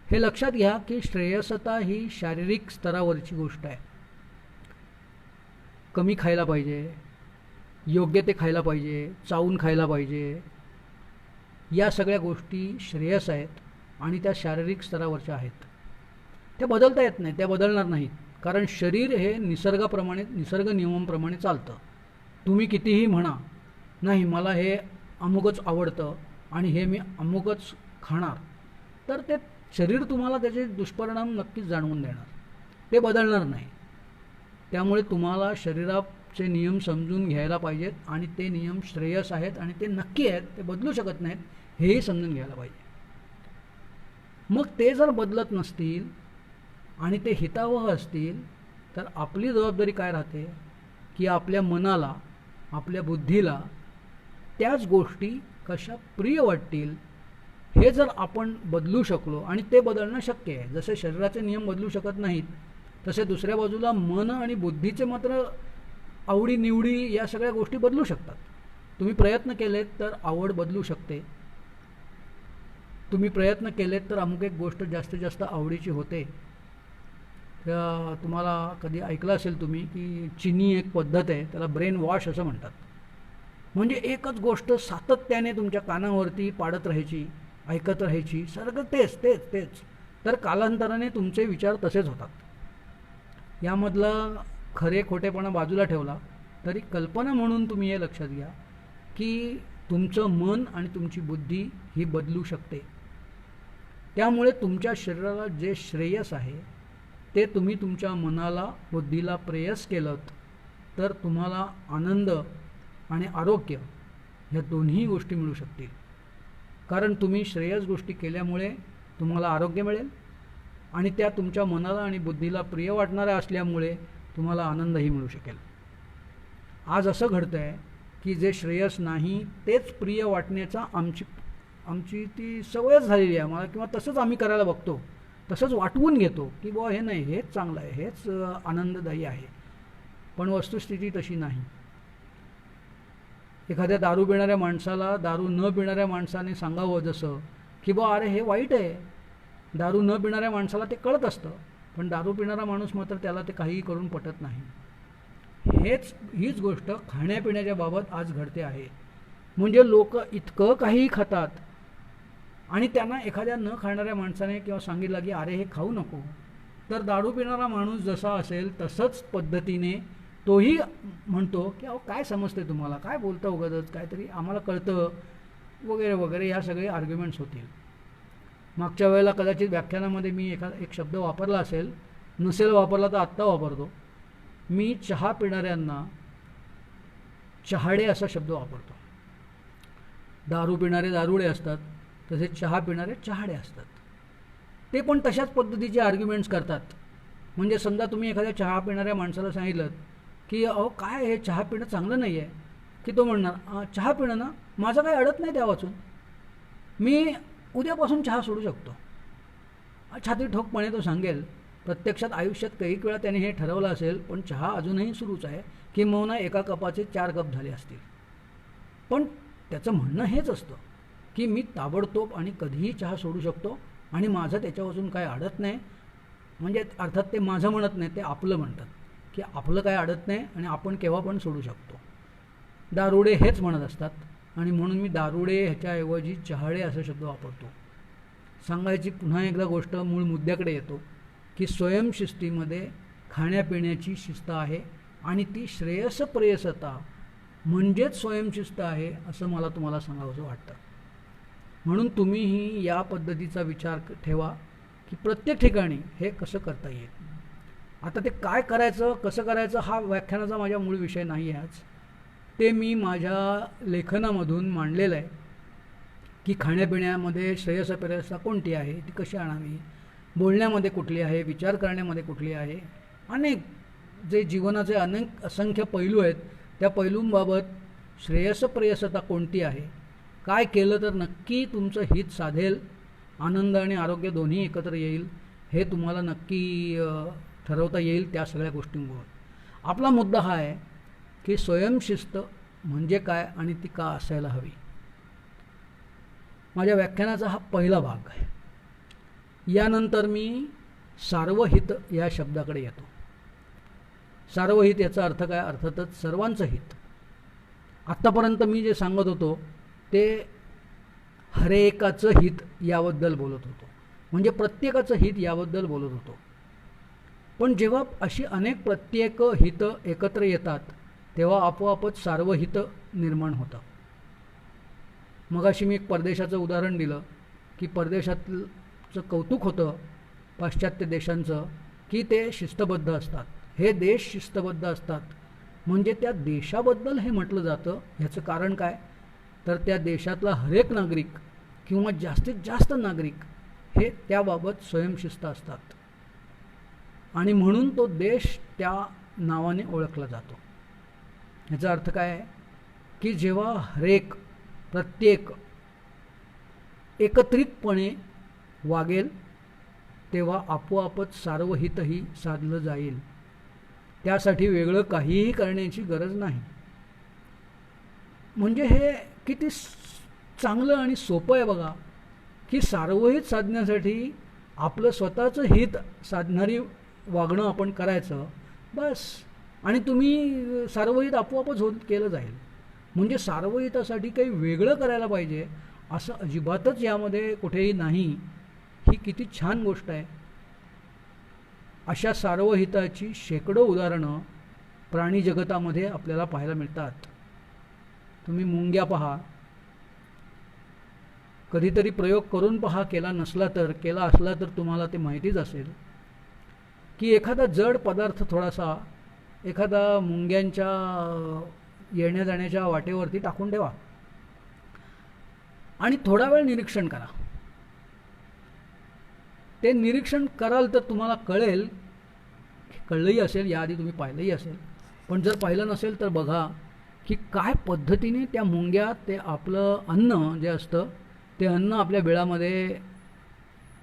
हे लक्षात घ्या की श्रेयसता ही शारीरिक स्तरावरची गोष्ट आहे. कमी खायला पाहिजे, योग्य ते खायला पाहिजे, चावून खायला पाहिजे, या सगळ्या गोष्टी श्रेयस आहेत आणि त्या शारीरिक स्तरावरच्या आहेत. त्या बदलता येत नाही, त्या बदलणार नाहीत, कारण शरीर हे निसर्गाप्रमाणे, निसर्ग नियमांप्रमाणे चालतं. तुम्ही कितीही म्हणा, नाही मला हे अमुकच आवडतं आणि हे मी अमुकच खाणार, तर ते शरीर तुम्हाला त्याचे दुष्परिणाम नक्कीच जाणवून देणार, ते बदलणार नाही. त्यामुळे तुम्हाला शरीराचे नियम समजून घ्यायला पाहिजेत आणि ते नियम श्रेयस आहेत आणि ते नक्की आहेत, ते बदलू शकत नाहीत, हेही समजून घ्यायला पाहिजे. मग ते जर बदलत नसतील आणि ते हितावह असतील, तर आपली जबाबदारी काय राहते की आपल्या मनाला, आपल्या बुद्धीला त्याच गोष्टी कशा प्रिय वाटतील हे जर आपण बदलू शकलो, आणि ते बदलणं शक्य आहे. जसे शरीराचे नियम बदलू शकत नाहीत, तसे दुसऱ्या बाजूला मन आणि बुद्धीचे मात्र आवडीनिवडी या सगळ्या गोष्टी बदलू शकतात. तुम्ही प्रयत्न केलेत तर आवड बदलू शकते. तुम्ही प्रयत्न केलेत तर अमुक एक गोष्ट जास्तीत जास्त आवडीची होते. तुम्हाला कधी ऐकलं असेल तुम्ही की चीनी एक पद्धत आहे, त्याला ब्रेन वॉश असं म्हणतात. म्हणजे एकच गोष्ट सातत्याने तुमच्या कानावरती पाडत राहायची, ऐकत राहायची, सगळं तेच तेच तेच, तर कालांतराने तुमचे विचार तसेच होतात. यामधला खरे खोटेपणा बाजूला ठेवला तरी कल्पना म्हणून तुम्ही हे लक्षात घ्या की तुमचं मन आणि तुमची बुद्धी ही बदलू शकते. त्यामुळे तुमच्या शरीराला जे श्रेयस आहे ते तुम्ही तुमच्या मनाला, बुद्धीला प्रेयस केलं तर तुम्हाला आनंद आणि आरोग्य ह्या दोन्ही गोष्टी मिळू शकतील. कारण तुम्ही श्रेयस गोष्टी केल्यामुळे तुम्हाला आरोग्य मिळेल आणि त्या तुमच्या मनाला आणि बुद्धीला प्रिय वाटणाऱ्या असल्यामुळे तुम्हाला आनंदही मिळू शकेल. आज असं घडतं आहे की जे श्रेयस नाही तेच प्रिय वाटण्याचा आमची ती सवयच झालेली आहे आम्हाला, किंवा तसंच आम्ही करायला बघतो, तसंच वाटवून घेतो की बुवा हे नाही, हेच चांगलं आहे, हेच आनंददायी आहे. पण वस्तुस्थिती तशी नाही. एखाद्या दारू पिणाऱ्या माणसाला दारू न पिणाऱ्या माणसाने सांगावं जसं की बुवा अरे हे वाईट आहे, दारू न पिणाऱ्या माणसाला ते कळत असतं, पण दारू पिणारा माणूस मात्र त्याला ते काहीही करून पटत नाही. हीच गोष्ट खाण्यापिण्याच्या बाबत आज घडते आहे. म्हणजे लोक इतकं काहीही खातात आणि त्यांना एखाद्या न खाणाऱ्या माणसाने किंवा सांगितलं की अरे हे खाऊ नको, तर दारू पिणारा माणूस जसा असेल तसंच पद्धतीने तोही म्हणतो की अहो काय समजते तुम्हाला, काय बोलता उगाच, काहीतरी आम्हाला कळतं वगैरे वगैरे, ह्या सगळे आर्ग्युमेंट्स होतील. मागच्या वेळेला कदाचित व्याख्यानामध्ये मी एक शब्द वापरला असेल, नसेल वापरला तर आत्ता वापरतो. मी चहा पिणाऱ्यांना चहाडे असा शब्द वापरतो. दारू पिणारे दारुडे असतात, तसे चहा पिणारे चहाडे असतात. ते पण तशाच पद्धतीचे आर्ग्युमेंट्स करतात. म्हणजे समजा तुम्ही एखाद्या चहा पिणाऱ्या माणसाला सांगितलं की अहो काय हे चहा पिणं चांगलं नाही आहे, की तो म्हणणार चहा पिणं ना माझं काही अडत नाही त्या वाचून, मी उद्यापासून चहा सोडू शकतो. छाती ठोकपणे तो सांगेल. प्रत्यक्षात आयुष्यात कैक वेळा त्याने हे ठरवलं असेल, पण चहा अजूनही सुरूच आहे, किंबहुना एका कपाचे 4 कप झाले असतील. पण त्याचं म्हणणं हेच असतं की मी ताबडतोब आणि कधीही चहा सोडू शकतो आणि माझं त्याच्यापासून काय अडत नाही. म्हणजे अर्थात ते माझं म्हणत नाही, ते आपलं म्हणतात की आपलं काय अडत नाही आणि आपण केव्हा पण सोडू शकतो. दारुडे हेच म्हणत असतात आणि म्हणून मी दारुडे ह्याच्याऐवजी चहाडे असा शब्द वापरतो. सांगायची पुन्हा एकदा गोष्ट मूळ मुद्द्याकडे येतो की स्वयंशिस्तीमध्ये खाण्यापिण्याची शिस्त आहे आणि ती श्रेयस प्रेयसता म्हणजेच स्वयंशिस्त आहे असं मला तुम्हाला सांगावंसं वाटतं. म्हणून तुम्हीही या पद्धतीचा विचार ठेवा की प्रत्येक ठिकाणी हे कसं करता येईल. आता ते काय करायचं कसं करायचं हा व्याख्यानाचा माझ्या मूळ विषय नाही आहे आज. ते मी माझ्या लेखनामधून मांडलेलं आहे की खाण्यापिण्यामध्ये श्रेयसप्रेयसता कोणती आहे, ती कशी आणावी, बोलण्यामध्ये कुठली आहे, विचार करण्यामध्ये कुठली आहे, अनेक जे जीवनाचे अनेक असंख्य पैलू आहेत त्या पैलूंबाबत श्रेयसप्रेयसता कोणती आहे, काय केलं तर नक्की तुमचं हित साधेल, आनंद आणि आरोग्य दोन्ही एकत्र येईल, हे तुम्हाला नक्की ठरवता येईल त्या सगळ्या गोष्टींमुळे. आपला मुद्दा हा आहे की स्वयंशिस्त म्हणजे काय आणि ती का असायला हवी. माझ्या व्याख्यानाचा हा पहिला भाग आहे. यानंतर मी सार्वहित या शब्दाकडे येतो. सार्वहित याचा अर्थ काय? अर्थातच सर्वांचं हित. आत्तापर्यंत मी जे सांगत होतो ते हरेकाचं हित याबद्दल बोलत होतो, म्हणजे प्रत्येकाचं हित याबद्दल बोलत होतो. पण जेव्हा अशी अनेक प्रत्येक हित एकत्र येतात तेव्हा आपोआपच सार्वहित निर्माण होतं. मगाशी मी एक परदेशाचं उदाहरण दिलं की परदेशातलं कौतुक होतं पाश्चात्य देशांचं की ते शिस्तबद्ध असतात. हे देश शिस्तबद्ध असतात म्हणजे त्या देशाबद्दल हे म्हटलं जातं. ह्याचं कारण काय? तर त्या देशातला हरेक नागरिक किंवा जास्तीत जास्त नागरिक हे त्याबाबत स्वयंशिस्त असतात आणि म्हणून तो देश त्या नावाने ओळखला जातो. ह्याचा अर्थ काय आहे की जेव्हा हरेक प्रत्येक एकत्रितपणे वागेल तेव्हा आपोआपच सार्वहितही साधलं जाईल. त्यासाठी वेगळं काहीही करण्याची गरज नाही. म्हणजे हे किती चांगलं आणि सोपं आहे बघा की सार्वहित साधण्यासाठी आपलं स्वतःचं हित साधणारी वागणं आपण करायचं बस, आणि तुम्ही सार्वहित आपोआपच केलं जाईल. म्हणजे सार्वहितासाठी काही वेगळं करायला पाहिजे असं अजिबातच यामध्ये कुठेही नाही. ही किती छान गोष्ट आहे. अशा सार्वहिताची शेकडो उदाहरणं प्राणी जगतामध्ये आपल्याला पाहायला मिळतात. तुम्ही मुंग्या पहा, कधीतरी प्रयोग करून पहा, केला नसला तर, केला असला तर तुम्हाला ते माहितीच असेल की एखादा जड पदार्थ थोडासा एखादा मुंग्यांच्या येण्या जाण्याच्या वाटेवरती टाकून ठेवा आणि थोडा वेळ निरीक्षण करा. ते निरीक्षण कराल तर तुम्हाला कळेल, कळलंही असेल, याआधी तुम्ही पाहिलंही असेल, पण जर पाहिलं नसेल तर बघा की काय पद्धतीने त्या मुंग्या ते आपलं अन्न जे असतं ते अन्न आपल्या बिळामध्ये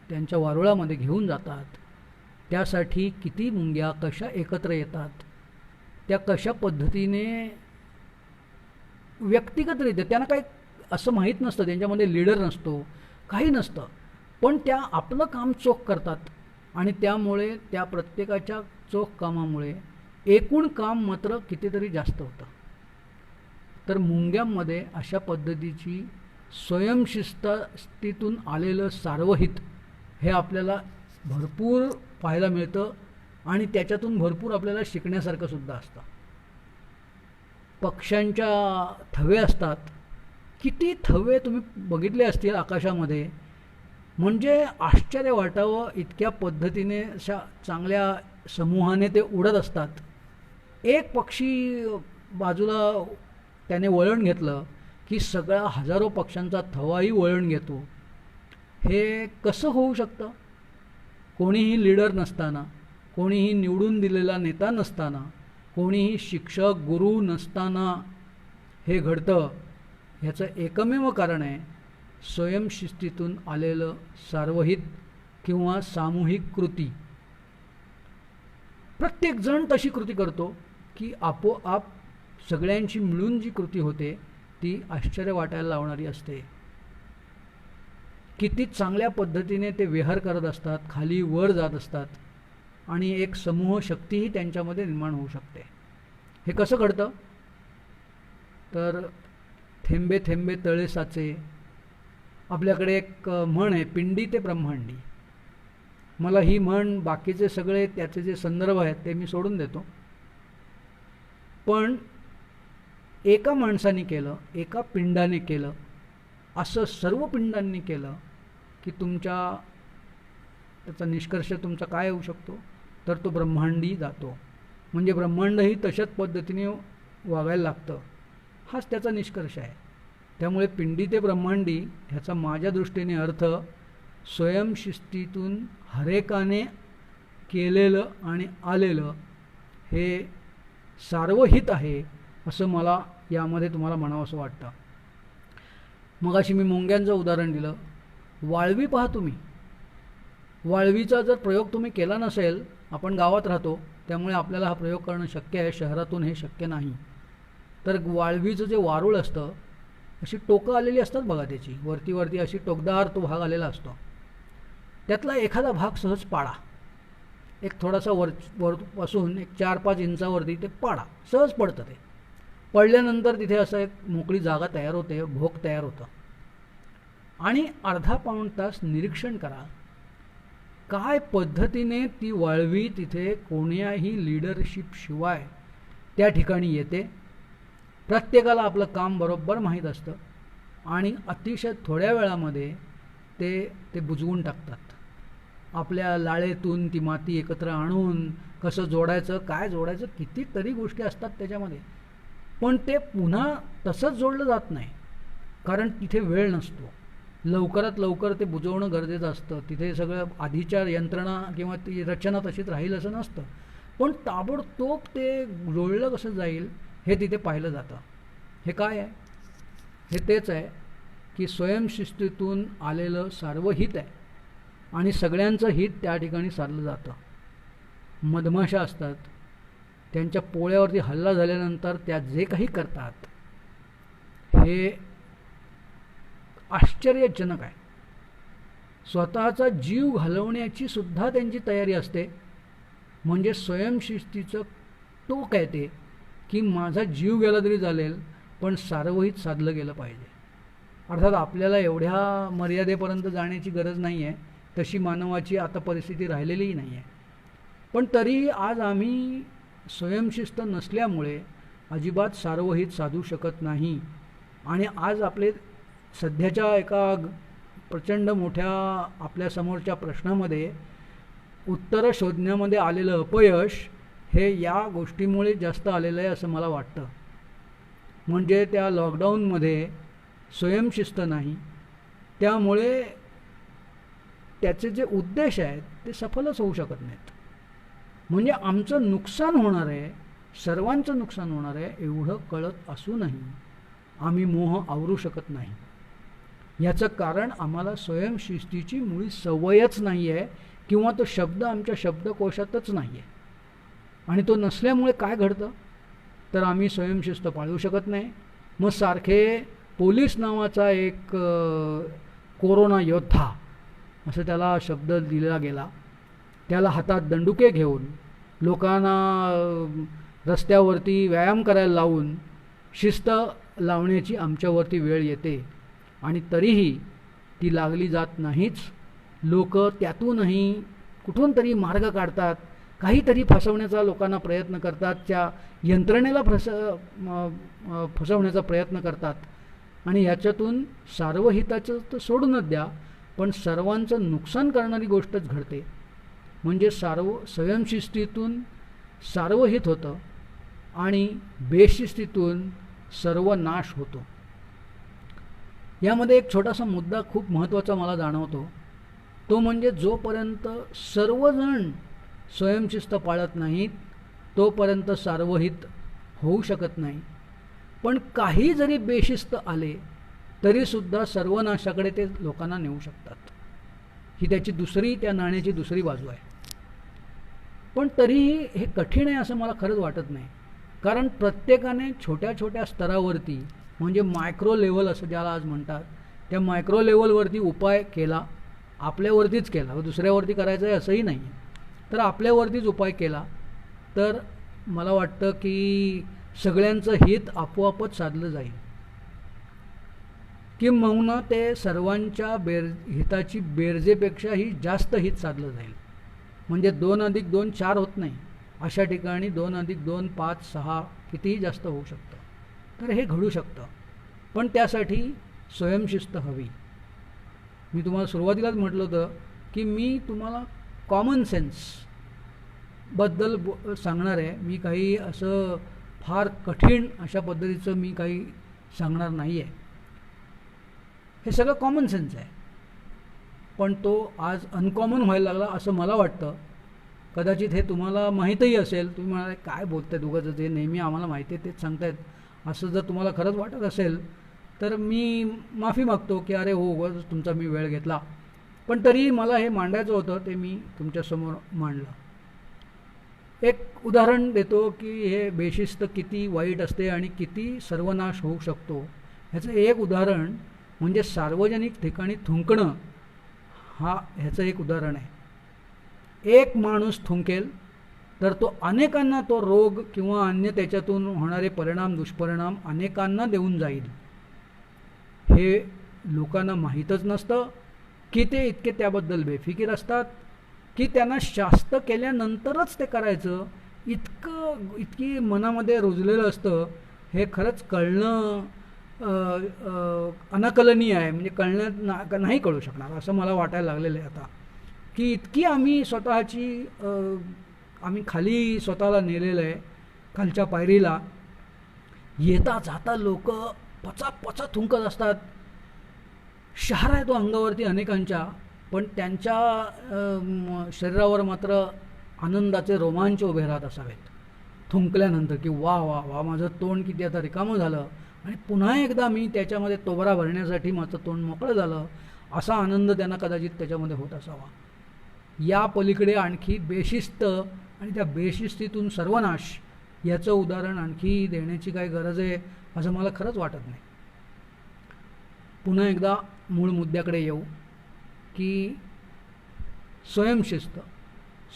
त्यांच्या वारुळामध्ये घेऊन जातात. त्यासाठी किती मुंग्या कशा एकत्र येतात, त्या कशा पद्धतीने व्यक्तिगतरित्या, त्यांना काही असं माहीत नसतं, त्यांच्यामध्ये लीडर नसतो, काही नसतं, पण त्या आपलं काम चोख करतात आणि त्यामुळे त्या प्रत्येकाच्या चोख कामामुळे एकूण काम मात्र कितीतरी जास्त होतं. तर मुंग्यांमध्ये अशा पद्धतीची स्वयंशिस्तीतून आलेलं सार्वहित हे आपल्याला भरपूर पाहायला मिळतं आणि त्याच्यातून भरपूर आपल्याला शिकण्यासारखं सुद्धा असतं. पक्ष्यांच्या थवे असतात, किती थवे तुम्ही बघितले असतील आकाशामध्ये, म्हणजे आश्चर्य वाटावं इतक्या पद्धतीने अशा चांगल्या समूहाने ते उडत असतात. एक पक्षी बाजूला त्याने वळण घेतलं की सगळा हजारो पक्ष्यांचा थवाही वळण घेतो. हे कसं होऊ शकतं? कोणीही लीडर नसताना, कोणीही निवडून दिलेला नेता नसताना, कोणीही शिक्षक गुरु नसताना हे घडतं. ह्याचं एकमेव कारण आहे स्वयंशिस्तीतून आलेलं सार्वहित किंवा सामूहिक कृती. प्रत्येकजण तशी कृती करतो की आपोआप सगळ्यांची मिळून जी कृती होते ती आश्चर्य वाटायला लावणारी असते. किती चांगल्या पद्धतीने ते विहार करत असतात, खाली वर जात असतात आणि एक समूह शक्तीही त्यांच्यामध्ये निर्माण होऊ शकते. हे कसं घडतं? तर थेंबे थेंबे तळे साचे. आपल्याकडे एक म्हण आहे, पिंडी ते ब्रह्मांडी. मला ही म्हण बाकीचे सगळे त्याचे जे संदर्भ आहेत ते मी सोडून देतो, पण एका माणसाने केलं, एका पिंडाने केलं, असं सर्व पिंडांनी केलं की त्याचा निष्कर्ष तुमचा काय होऊ शकतो? तर तो ब्रह्मांडी जातो. म्हणजे ब्रह्मांडही तशाच पद्धतीने वागायला लागतं, हाच त्याचा निष्कर्ष आहे. त्यामुळे पिंडी ते ब्रह्मांडी ह्याचा माझ्या दृष्टीने अर्थ स्वयंशिस्तीतून हरेकाने केलेलं आणि आलेलं हे सार्वहित आहे, असं मला यामध्ये तुम्हाला म्हणावंसं वाटतं. मगाशी मी मुंग्यांचं उदाहरण दिलं. वाळवी पहा तुम्ही. वाळवीचा जर प्रयोग तुम्ही केला नसेल, आपण गावात राहतो त्यामुळे आपल्याला हा प्रयोग करणं शक्य आहे, शहरातून हे शक्य नाही. तर वाळवीचं जे वारूळ असतं, अशी टोकं आलेली असतात बघा, त्याची वरती वरती अशी टोकदार तो भाग आलेला असतो. त्यातला एखादा भाग सहज पाडा, एक थोडासा वरपासून एक 4-5 इंचावरती ते पाडा, सहज पडतं. ते पडल्यानंतर तिथे असं एक मोकळी जागा तयार होते, भोक तयार होतं. आणि अर्धा-पाऊण तास निरीक्षण करा काय पद्धतीने ती वाळवी तिथे कोण्याही लीडरशिप शिवाय त्या ठिकाणी येते. प्रत्येकाला आपलं काम बरोबर माहीत असतं आणि अतिशय थोड्या वेळामध्ये ते बुजवून टाकतात. आपल्या लाळेतून ती माती एकत्र आणून कसं जोडायचं, काय जोडायचं, कितीतरी गोष्टी असतात त्याच्यामध्ये. पण ते पुन्हा तसंच जोडलं जात नाही, कारण तिथे वेळ नसतो. लवकरात लवकर ते बुजवणं गरजेचं असतं. तिथे सगळं आधीच्या यंत्रणा किंवा ती रचना तशीच राहील असं नसतं. पण ताबडतोब ते जोडलं कसं जाईल हे तिथे पाहिलं जातं. हे काय आहे? हे तेच आहे की स्वयंशिस्तीतून आलेलं सार्वहित आहे आणि सगळ्यांचं हित त्या ठिकाणी साधलं जातं. मधमाशा असतात, त्यांच्या पोळ्यावरती हल्ला झाल्यानंतर त्या जे काही करतात हे आश्चर्यजनक आहे. स्वतःचा जीव घालवण्याची सुद्धा त्यांची तयारी असते. म्हणजे स्वयंशिस्तीचं टोक आहे ते, की माझा जीव गेला तरी चालेल पण सार्वहित साधलं गेलं पाहिजे. अर्थात आपल्याला एवढ्या मर्यादेपर्यंत जाण्याची गरज नाही आहे, तशी मानवाची आता परिस्थिती राहिलेलीही नाही आहे. पण तरीही आज आम्ही स्वयंशिस्त नसल्यामुळे अजिबात सार्वहित साधू शकत नाही. आणि आज आपले सध्याच्या एका प्रचंड मोठ्या आपल्यासमोरच्या प्रश्नामध्ये उत्तरं शोधण्यामध्ये आलेलं अपयश हे या गोष्टीमुळे जास्त आलेलं आहे असं मला वाटतं. म्हणजे त्या लॉकडाऊनमध्ये स्वयंशिस्त नाही, त्यामुळे त्याचे जे उद्देश आहेत ते सफलच होऊ शकत नाहीत. म्हणजे आमचं नुकसान होणार आहे, सर्वांचं नुकसान होणार आहे एवढं कळत असूनही आम्ही मोह आवरू शकत नाही. याचं कारण आम्हाला स्वयंशिस्तीची मुळी सवयच नाही आहे किंवा तो शब्द आमच्या शब्दकोशातच नाही आहे. आणि तो नसल्यामुळे काय घडतं तर आम्ही स्वयंशिस्त पाळू शकत नाही. मग सारखे पोलीस नावाचा एक कोरोना योद्धा असं त्याला शब्द दिला गेला, त्याला हातात दंडुके घेऊन लोकांना रस्त्यावरती व्यायाम करायला लावून शिस्त लावण्याची आमच्यावरती वेळ येते आणि तरीही ती लागली जात नाहीच. लोक त्यातूनही कुठून तरी मार्ग काढतात, काहीतरी फसवण्याचा लोकांना प्रयत्न करतात, त्या यंत्रणेला फसवण्याचा प्रयत्न करतात. आणि ह्याच्यातून सार्वहिताचं तर सोडूनच द्या, पण सर्वांचं नुकसान करणारी गोष्टच घडते. म्हणजे स्वयंशिस्तीतून सार्वहित होतं आणि बेशिस्तीतून सर्वनाश होतो. यामध्ये एक छोटासा मुद्दा खूप महत्त्वाचा मला जाणवतो, तो म्हणजे जोपर्यंत सर्वजण स्वयंशिस्त पाळत नाहीत तोपर्यंत सार्वहित होऊ शकत नाही. पण काही जरी बेशिस्त आले तरीसुद्धा सर्वनाशाकडे ते लोकांना नेऊ शकतात. ही त्याची त्या नाण्याची दुसरी बाजू आहे. पण तरीही हे कठीण आहे असं मला खरंच वाटत नाही, कारण प्रत्येकाने छोट्या छोट्या स्तरावरती, म्हणजे मायक्रो लेवल असं ज्याला आज म्हणतात, त्या मायक्रो लेवलवरती उपाय केला, आपल्यावरतीच केला, दुसऱ्यावरती करायचं आहे असंही नाही आहे. तर आपल्यावरतीच उपाय केला तर मला वाटतं की सगळ्यांचं हित आपोआपच साधलं जाईल, किंबहुना ते सर्वांच्या हिताची बेरजेपेक्षाही जास्त हित साधलं जाईल. म्हणजे 2+2 4 होत नाही, अशा ठिकाणी 2+2 5 6 कितीही जास्त होऊ शकतं. तर हे घडू शकतं, पण त्यासाठी स्वयंशिस्त हवी. मी तुम्हाला सुरुवातीलाच म्हटलं होतं की मी तुम्हाला कॉमन सेन्स बद्दल सांगणार आहे. मी काही असं फार कठीण अशा पद्धतीचं मी काही सांगणार नाही आहे. हे सगळं कॉमन सेन्स आहे, पण तो आज अनकॉमन व्हायला लागला असं मला वाटतं. कदाचित हे तुम्हाला माहीतही असेल. तुम्ही म्हणाले काय बोलतायत उगाच, ते नेहमी आम्हाला माहिती आहे तेच सांगतायत, असं जर तुम्हाला खरंच वाटत असेल तर मी माफी मागतो की अरे हो उगाच तुमचा मी वेळ घेतला. पण तरी मला हे मांडायचं होतं, ते मी तुमच्यासमोर मांडलं. एक उदाहरण देतो की हे बेशिस्त किती वाईट असते आणि किती सर्वनाश होऊ शकतो. ह्याचं एक उदाहरण म्हणजे सार्वजनिक ठिकाणी थुंकणं, ह्याचं एक उदाहरण आहे. एक माणूस थुंकेल तर तो अनेकांना तो रोग किंवा अन्य त्याच्यातून होणारे परिणाम, दुष्परिणाम अनेकांना देऊन जाईल. हे लोकांना माहीतच नसतं की ते इतके त्याबद्दल बेफिकीर असतात की त्यांना शास्त केल्यानंतरच ते करायचं इतकी मनामध्ये रुजलेलं असतं. हे खरंच कळणं अनाकलनीय आहे. म्हणजे कळण्यात नाही कळू शकणार असं मला वाटायला लागलेलं आहे आता, की इतकी आम्ही स्वतःची आम्ही खाली स्वतःला नेलेलं आहे, खालच्या पायरीला. येता जाता लोक पचा थुंकत असतात. शहर आहे तो अंगावरती अनेकांच्या, पण त्यांच्या शरीरावर मात्र आनंदाचे रोमांच उभे राहत असावेत थुंकल्यानंतर, की वा वा वा माझं तोंड किती आता रिकामं झालं आणि पुन्हा एकदा मी त्याच्यामध्ये तोबरा भरण्यासाठी माझं तोंड मोकळं झालं, असा आनंद त्यांना कदाचित त्याच्यामध्ये होत असावा. या पलीकडे आणखी बेशिस्त आणि त्या बेशिस्तीतून सर्वनाश याचं उदाहरण आणखी देण्याची काही गरज आहे असं मला खरंच वाटत नाही. पुन्हा एकदा मूळ मुद्द्याकडे येऊ की स्वयंशिस्त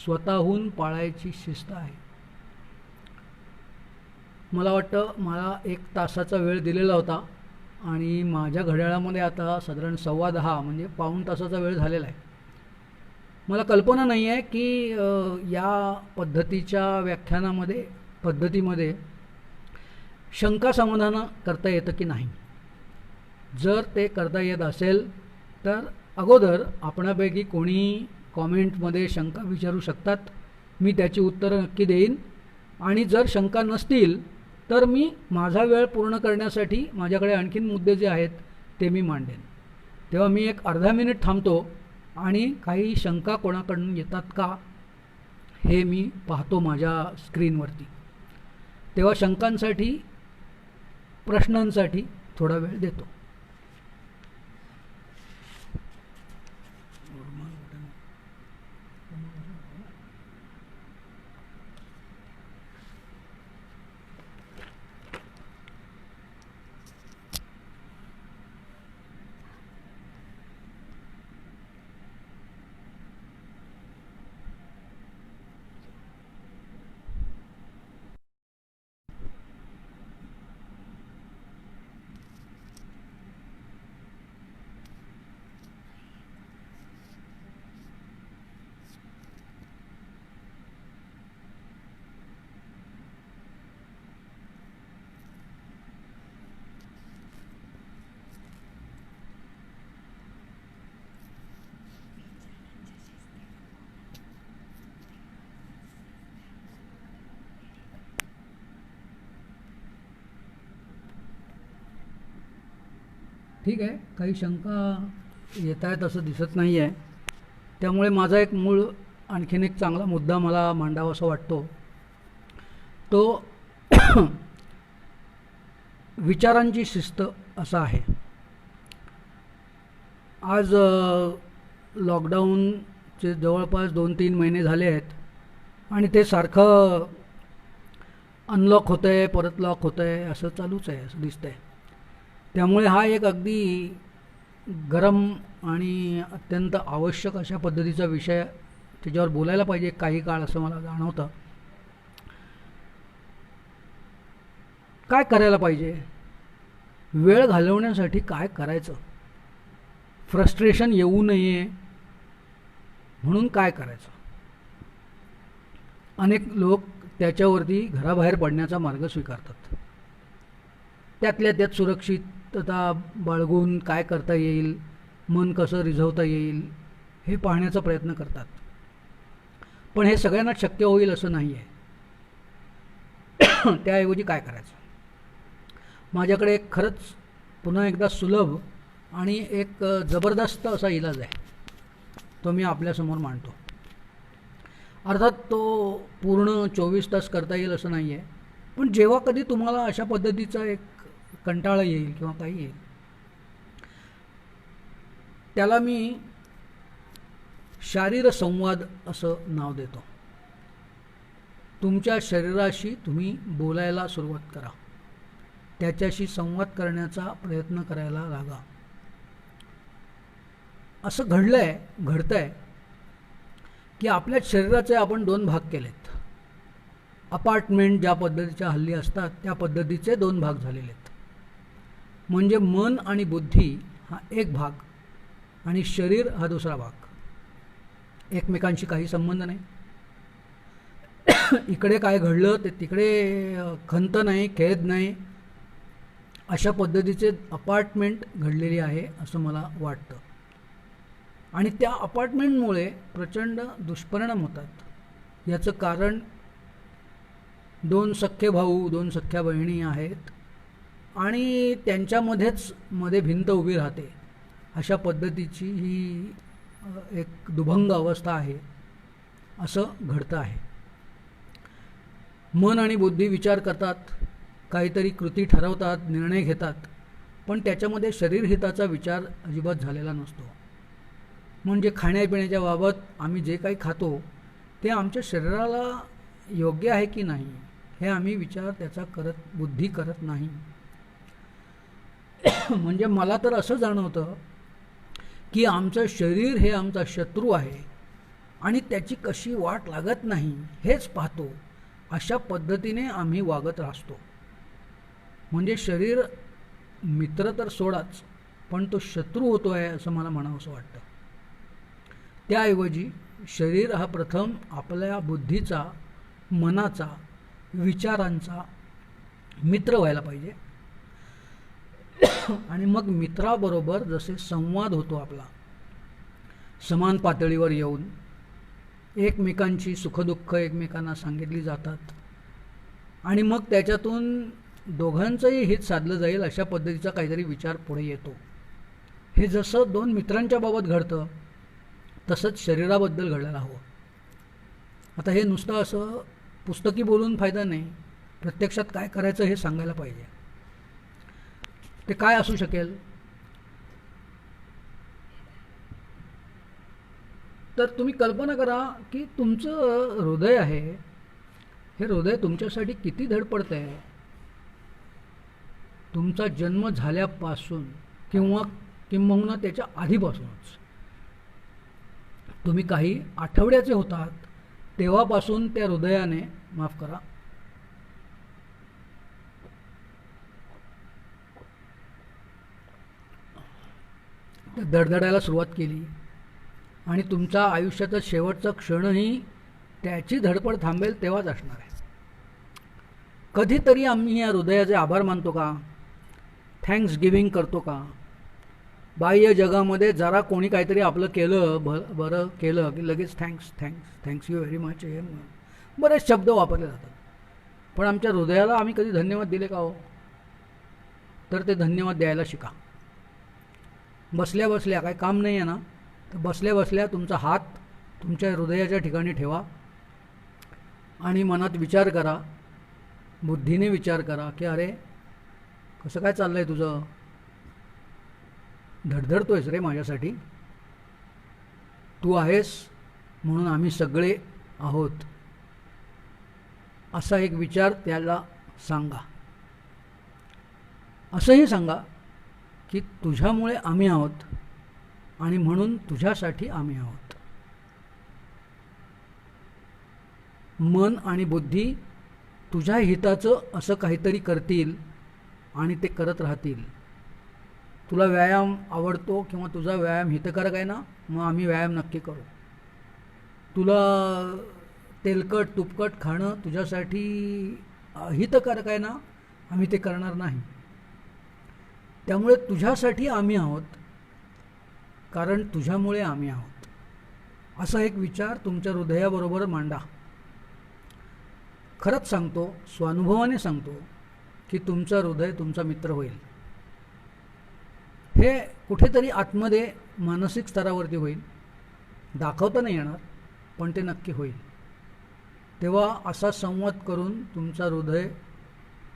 स्वतःहून पाळायची शिस्त आहे. मला वाटतं मला 1 तासाचा वेळ दिलेला होता आणि माझ्या घड्याळामध्ये आता साधारण 10:15 म्हणजे पाऊण तासाचा वेळ झालेला आहे. मला कल्पना नाही आहे की या पद्धतीमध्ये शंका समाधान करता येतं की नाही. जर ते करता येत असेल तर अगोदर आपणापैकी कोणी कॉमेंटमध्ये शंका विचारू शकतात. मी त्याची उत्तरं नक्की देईन. आणि जर शंका नसतील तर मी माझा वेळ पूर्ण करण्यासाठी माझ्याकडे आणखीन मुद्दे जे आहेत ते मी मांडेन. तेव्हा मी एक अर्धा मिनिट थांबतो आणि काही शंका कोणाकडून येतात का हे मी पाहतो माझ्या स्क्रीनवरती. तेव्हा शंकांसाठी, प्रश्नांसाठी थोडा वेळ देतो. ठीक आहे, काही शंका येत आहेत असं दिसत नाही आहे. त्यामुळे माझा एक मूळ आणखीन एक चांगला मुद्दा मला मांडावा असं वाटतो. तो विचारांची शिस्त असा आहे. आज लॉकडाऊनचे जवळपास 2-3 महिने झाले आहेत आणि ते सारखं अनलॉक होतं आहे, परत लॉक होतं आहे, असं चालूच आहे असं दिसतं आहे. त्यामुळे हा एक अगदी गरम आणि अत्यंत आवश्यक अशा पद्धतीचा विषय त्याच्यावर बोलायला पाहिजे काही काळ असं मला जाणवतं. काय करायला पाहिजे, वेळ घालवण्यासाठी काय करायचं, फ्रस्ट्रेशन येऊ नये म्हणून काय करायचं. अनेक लोक त्याच्यावरती घराबाहेर पडण्याचा मार्ग स्वीकारतात. त्यातल्या त्यात सुरक्षितता बाळगून काय करता येईल, मन कसं रिझवता येईल हे पाहण्याचा प्रयत्न करतात. पण हे सगळ्यांना शक्य होईल असं नाही आहे. त्याऐवजी काय करायचं? माझ्याकडे एक खरंच पुन्हा एकदा सुलभ आणि एक जबरदस्त असा इलाज आहे. तो मी आपल्यासमोर मांडतो. अर्थात तो पूर्ण 24 तास करता येईल असं नाही आहे, पण जेव्हा कधी तुम्हाला अशा पद्धतीचा एक कंटाळा येईल किंवा काही येईल, त्याला मी शारीर संवाद असं नाव देतो. तुमच्या शरीराशी तुम्ही बोलायला सुरुवात करा, त्याच्याशी संवाद करण्याचा प्रयत्न करायला लागा. असं घडतंय की आपल्या शरीराचे आपण 2 भाग केलेत. अपार्टमेंट ज्या पद्धतीच्या हल्ली असतात त्या पद्धतीचे 2 भाग झालेले आहेत. म्हणजे मन आणि बुद्धी हा एक भाग आणि शरीर हा दुसरा भाग. एकमेकांशी काही संबंध नाही. इकडे काय घडलं ते तिकडे खंत नाही, खेद नाही, अशा पद्धतीचे अपार्टमेंट घडलेली आहे असं मला वाटतं. आणि त्या अपार्टमेंटमुळे प्रचंड दुष्परिणाम होतात. याचं कारण 2 सख्खे भाऊ, 2 सख्ख्या बहिणी आहेत आणि त्यांच्यामध्येच मध्ये भिंत उभी राहते. अशा पद्धतीची ही एक दुभंग अवस्था आहे असं घडतं आहे. मन आणि बुद्धी विचार करतात, काहीतरी कृती ठरवतात, निर्णय घेतात, पण त्याच्यामध्ये शरीरहिताचा विचार अजिबात झालेला नसतो. म्हणजे खाण्यापिण्याच्या बाबत आम्ही जे काही खातो ते आमच्या शरीराला योग्य आहे की नाही हे आम्ही विचार त्याचा बुद्धी करत नाही. म्हणजे मला तर असं जाणवतं की आमचं शरीर हे आमचा शत्रू आहे आणि त्याची कशी वाट लागत नाही हेच पाहतो. अशा पद्धतीने आम्ही वागत असतो. म्हणजे शरीर मित्र तर सोडाच, पण तो शत्रू होतो आहे असं मला म्हणावंसं वाटतं. त्याऐवजी शरीर हा प्रथम आपल्या बुद्धीचा, मनाचा, विचारांचा मित्र व्हायला पाहिजे. आणि मग मित्राबरोबर जसे संवाद होतो आपला, समान पातळीवर येऊन एकमेकांची सुखदुःख एकमेकांना सांगितली जातात आणि मग त्याच्यातून दोघांचंही हित साधलं जाईल अशा पद्धतीचा काहीतरी विचार पुढे येतो. हे जसं 2 मित्रांच्या बाबत घडतं तसंच शरीराबद्दल घडायला हवं. आता हे नुसतं असं पुस्तकी बोलून फायदा नाही, प्रत्यक्षात काय करायचं हे सांगायला पाहिजे. ते काय असू शकेल? तर तुम्ही कल्पना करा की तुमचं हृदय आहे, हे हृदय तुमच्यासाठी किती धडपडतं आहे. तुमचा जन्म झाल्यापासून किंवा किंबहुना त्याच्या आधीपासूनच तुम्ही काही आठवड्याचे होतात तेव्हापासून त्या हृदयाने, माफ करा, धडधडायला सुरुवात केली आणि तुमच्या आयुष्याचा शेवटचा क्षणही त्याची धडपड थांबेल तेव्हाच असणार आहे. कधीतरी आम्ही या हृदयाचे आभार मानतो का? थँक्स गिव्हिंग करतो का? बाह्य जगामध्ये जरा कोणी काहीतरी आपलं केलं, बरं केलं की लगेच थँक्स यू व्हेरी मच, हे बरेच शब्द वापरले जातात. पण आमच्या हृदयाला आम्ही कधी धन्यवाद दिले का हो? तर ते धन्यवाद द्यायला शिका. बसल्या बसल्या, काही काम नाही आहे ना, तर बसल्या बसल्या तुमचा हात तुमच्या हृदयाच्या ठिकाणी ठेवा आणि मनात विचार करा, बुद्धीने विचार करा की अरे कसं काय चाललं आहे तुझं? धडधडतोयस रे माझ्यासाठी, तू आहेस म्हणून आम्ही सगळे आहोत, असा एक विचार त्याला सांगा. असंही सांगा की तुझ्यामुळे आम्ही आहोत आणि म्हणून तुझ्यासाठी आम्ही आहोत. मन आणि बुद्धी तुझ्या हिताचं असं काहीतरी करतील आणि ते करत राहतील. तुला व्यायाम आवडतो किंवा तुझा व्यायाम हितकारक आहे ना, मग आम्ही व्यायाम नक्की करू. तुला तेलकट तुपकट खाणं तुझ्यासाठी हितकारक आहे ना, आम्ही ते करणार नाही. त्यामुळे तुझ्यासाठी आम्ही आहोत, कारण तुझ्यामुळे आम्ही आहोत. असा एक विचार तुमच्या हृदयाबरोबर मांडा. खरंच सांगतो, स्वानुभवाने सांगतो की तुमचं हृदय तुमचा मित्र होईल. हे कुठेतरी आतमध्ये मानसिक स्तरावरती होईल, दाखवता नाही येणार, पण ते नक्की होईल. तेव्हा असा संवाद करून तुमचा हृदय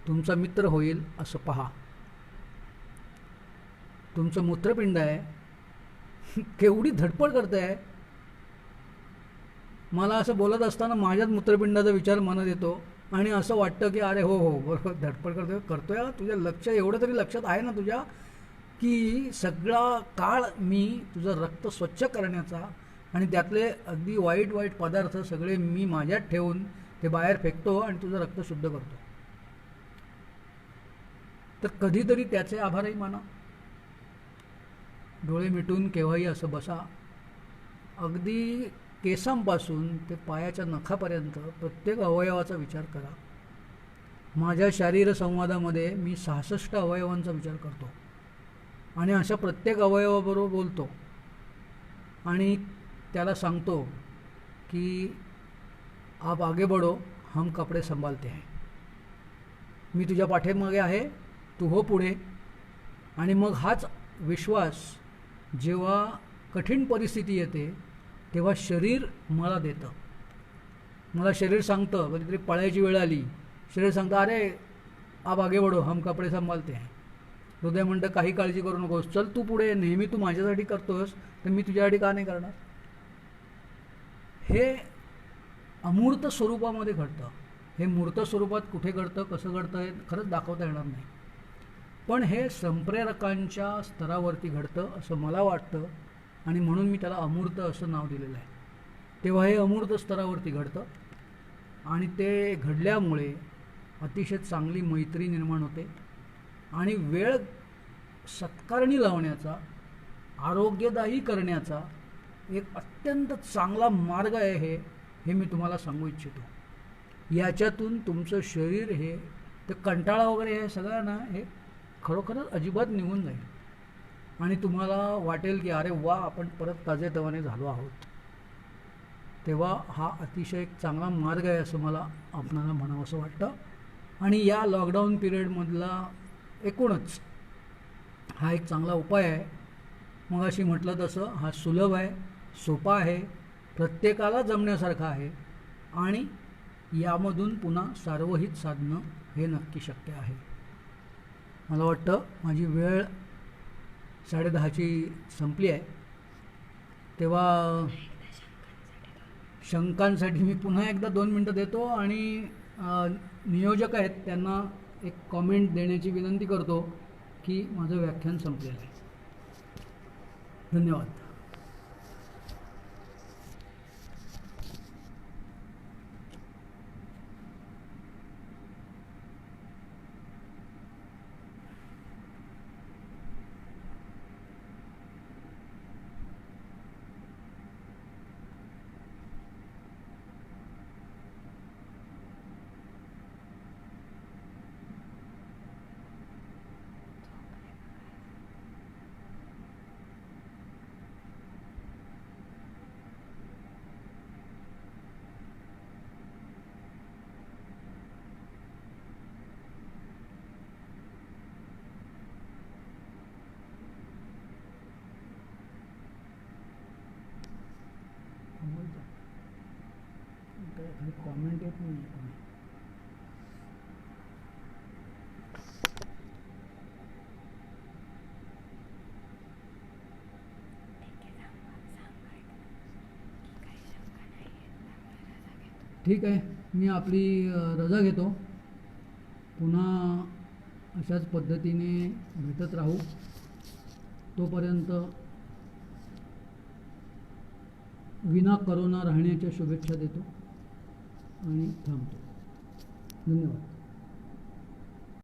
तुमचा मित्र होईल असं पहा. तुमचं मूत्रपिंड आहे, केवढी धडपड करते आहे. मला असं बोलत असताना माझ्याच मूत्रपिंडाचा विचार मनात येतो आणि असं वाटतं की अरे हो हो बरोबर धडपड करतोय. तुझं लक्ष एवढं तरी लक्षात आहे ना तुझ्या, की सगळा काळ मी तुझं रक्त स्वच्छ करण्याचा आणि त्यातले अगदी वाईट वाईट पदार्थ सगळे मी माझ्यात ठेवून ते बाहेर फेकतो आणि तुझं रक्त शुद्ध करतो. तर कधीतरी त्याचे आभारही माना. डोळे मिटून केव्हाही असं बसा. अगदी केसांपासून ते पायाच्या नखापर्यंत प्रत्येक अवयवाचा विचार करा. माझ्या शारीर संवादामध्ये मी 66 अवयवांचा विचार करतो आणि अशा प्रत्येक अवयवाबरोबर बोलतो आणि त्याला सांगतो की आप आगे बढ़ो, हम कपडे संभालते हैं. मी तुझ्या पाठीमागे आहे, तू हो पुढे. आणि मग हाच विश्वास जेव्हा कठीण परिस्थिती येते तेव्हा शरीर मला देतं. मला शरीर सांगतं, कधीतरी पळायची वेळ आली, शरीर सांगतं अरे आप आगे बढ़ो, हम कपडे संभालते हैं. हृदय म्हणतं काही काळजी करू नकोस, चल तू पुढे. नेहमी तू माझ्यासाठी करतोस तर मी तुझ्यासाठी का नाही करणार. हे अमूर्त स्वरूपामध्ये घडतं. हे मूर्त स्वरूपात कुठे घडतं, कसं घडतं हे खरंच दाखवता येणार नाही, पण हे संप्रेरकांच्या स्तरावरती घडतं असं मला वाटतं आणि म्हणून मी त्याला अमूर्त असं नाव दिलेलं आहे. तेव्हा हे अमूर्त स्तरावरती घडतं आणि ते घडल्यामुळे अतिशय चांगली मैत्री निर्माण होते आणि वेळ सत्कारणी लावण्याचा, आरोग्यदायी करण्याचा एक अत्यंत चांगला मार्ग आहे हे मी तुम्हाला सांगू इच्छितो. याच्यातून तुमचं शरीर हे ते कंटाळा वगैरे हे सगळं ना हे खरोखरच अजिबात निघून जाईल आणि तुम्हाला वाटेल की अरे वा आपण परत ताजेतवाने झालो आहोत. तेव्हा हा अतिशय एक चांगला मार्ग आहे असं मला आपणाला म्हणावं असं वाटतं. आणि या लॉकडाऊन पिरियडमधला एकूणच हा एक चांगला उपाय आहे. मग अशी म्हटलं तसं हा सुलभ आहे, सोपा आहे, प्रत्येकाला जमण्यासारखा आहे आणि यामधून पुन्हा सार्वहित साधणं हे नक्की शक्य आहे. मला वाटतं माझी वेळ 10:30ची संपली आहे. तेव्हा शंकांसाठी मी पुन्हा एकदा 2 मिनटं देतो आणि नियोजक आहेत त्यांना एक कॉमेंट देण्याची विनंती करतो की माझं व्याख्यान संपलेलं आहे. धन्यवाद. कॉमेंट येत नाही. ठीक आहे, मी आपली रजा घेतो. पुन्हा अशाच पद्धतीने भेटत राहू. तोपर्यंत विना करोना राहण्याच्या शुभेच्छा देतो आणि थांबतो. धन्यवाद.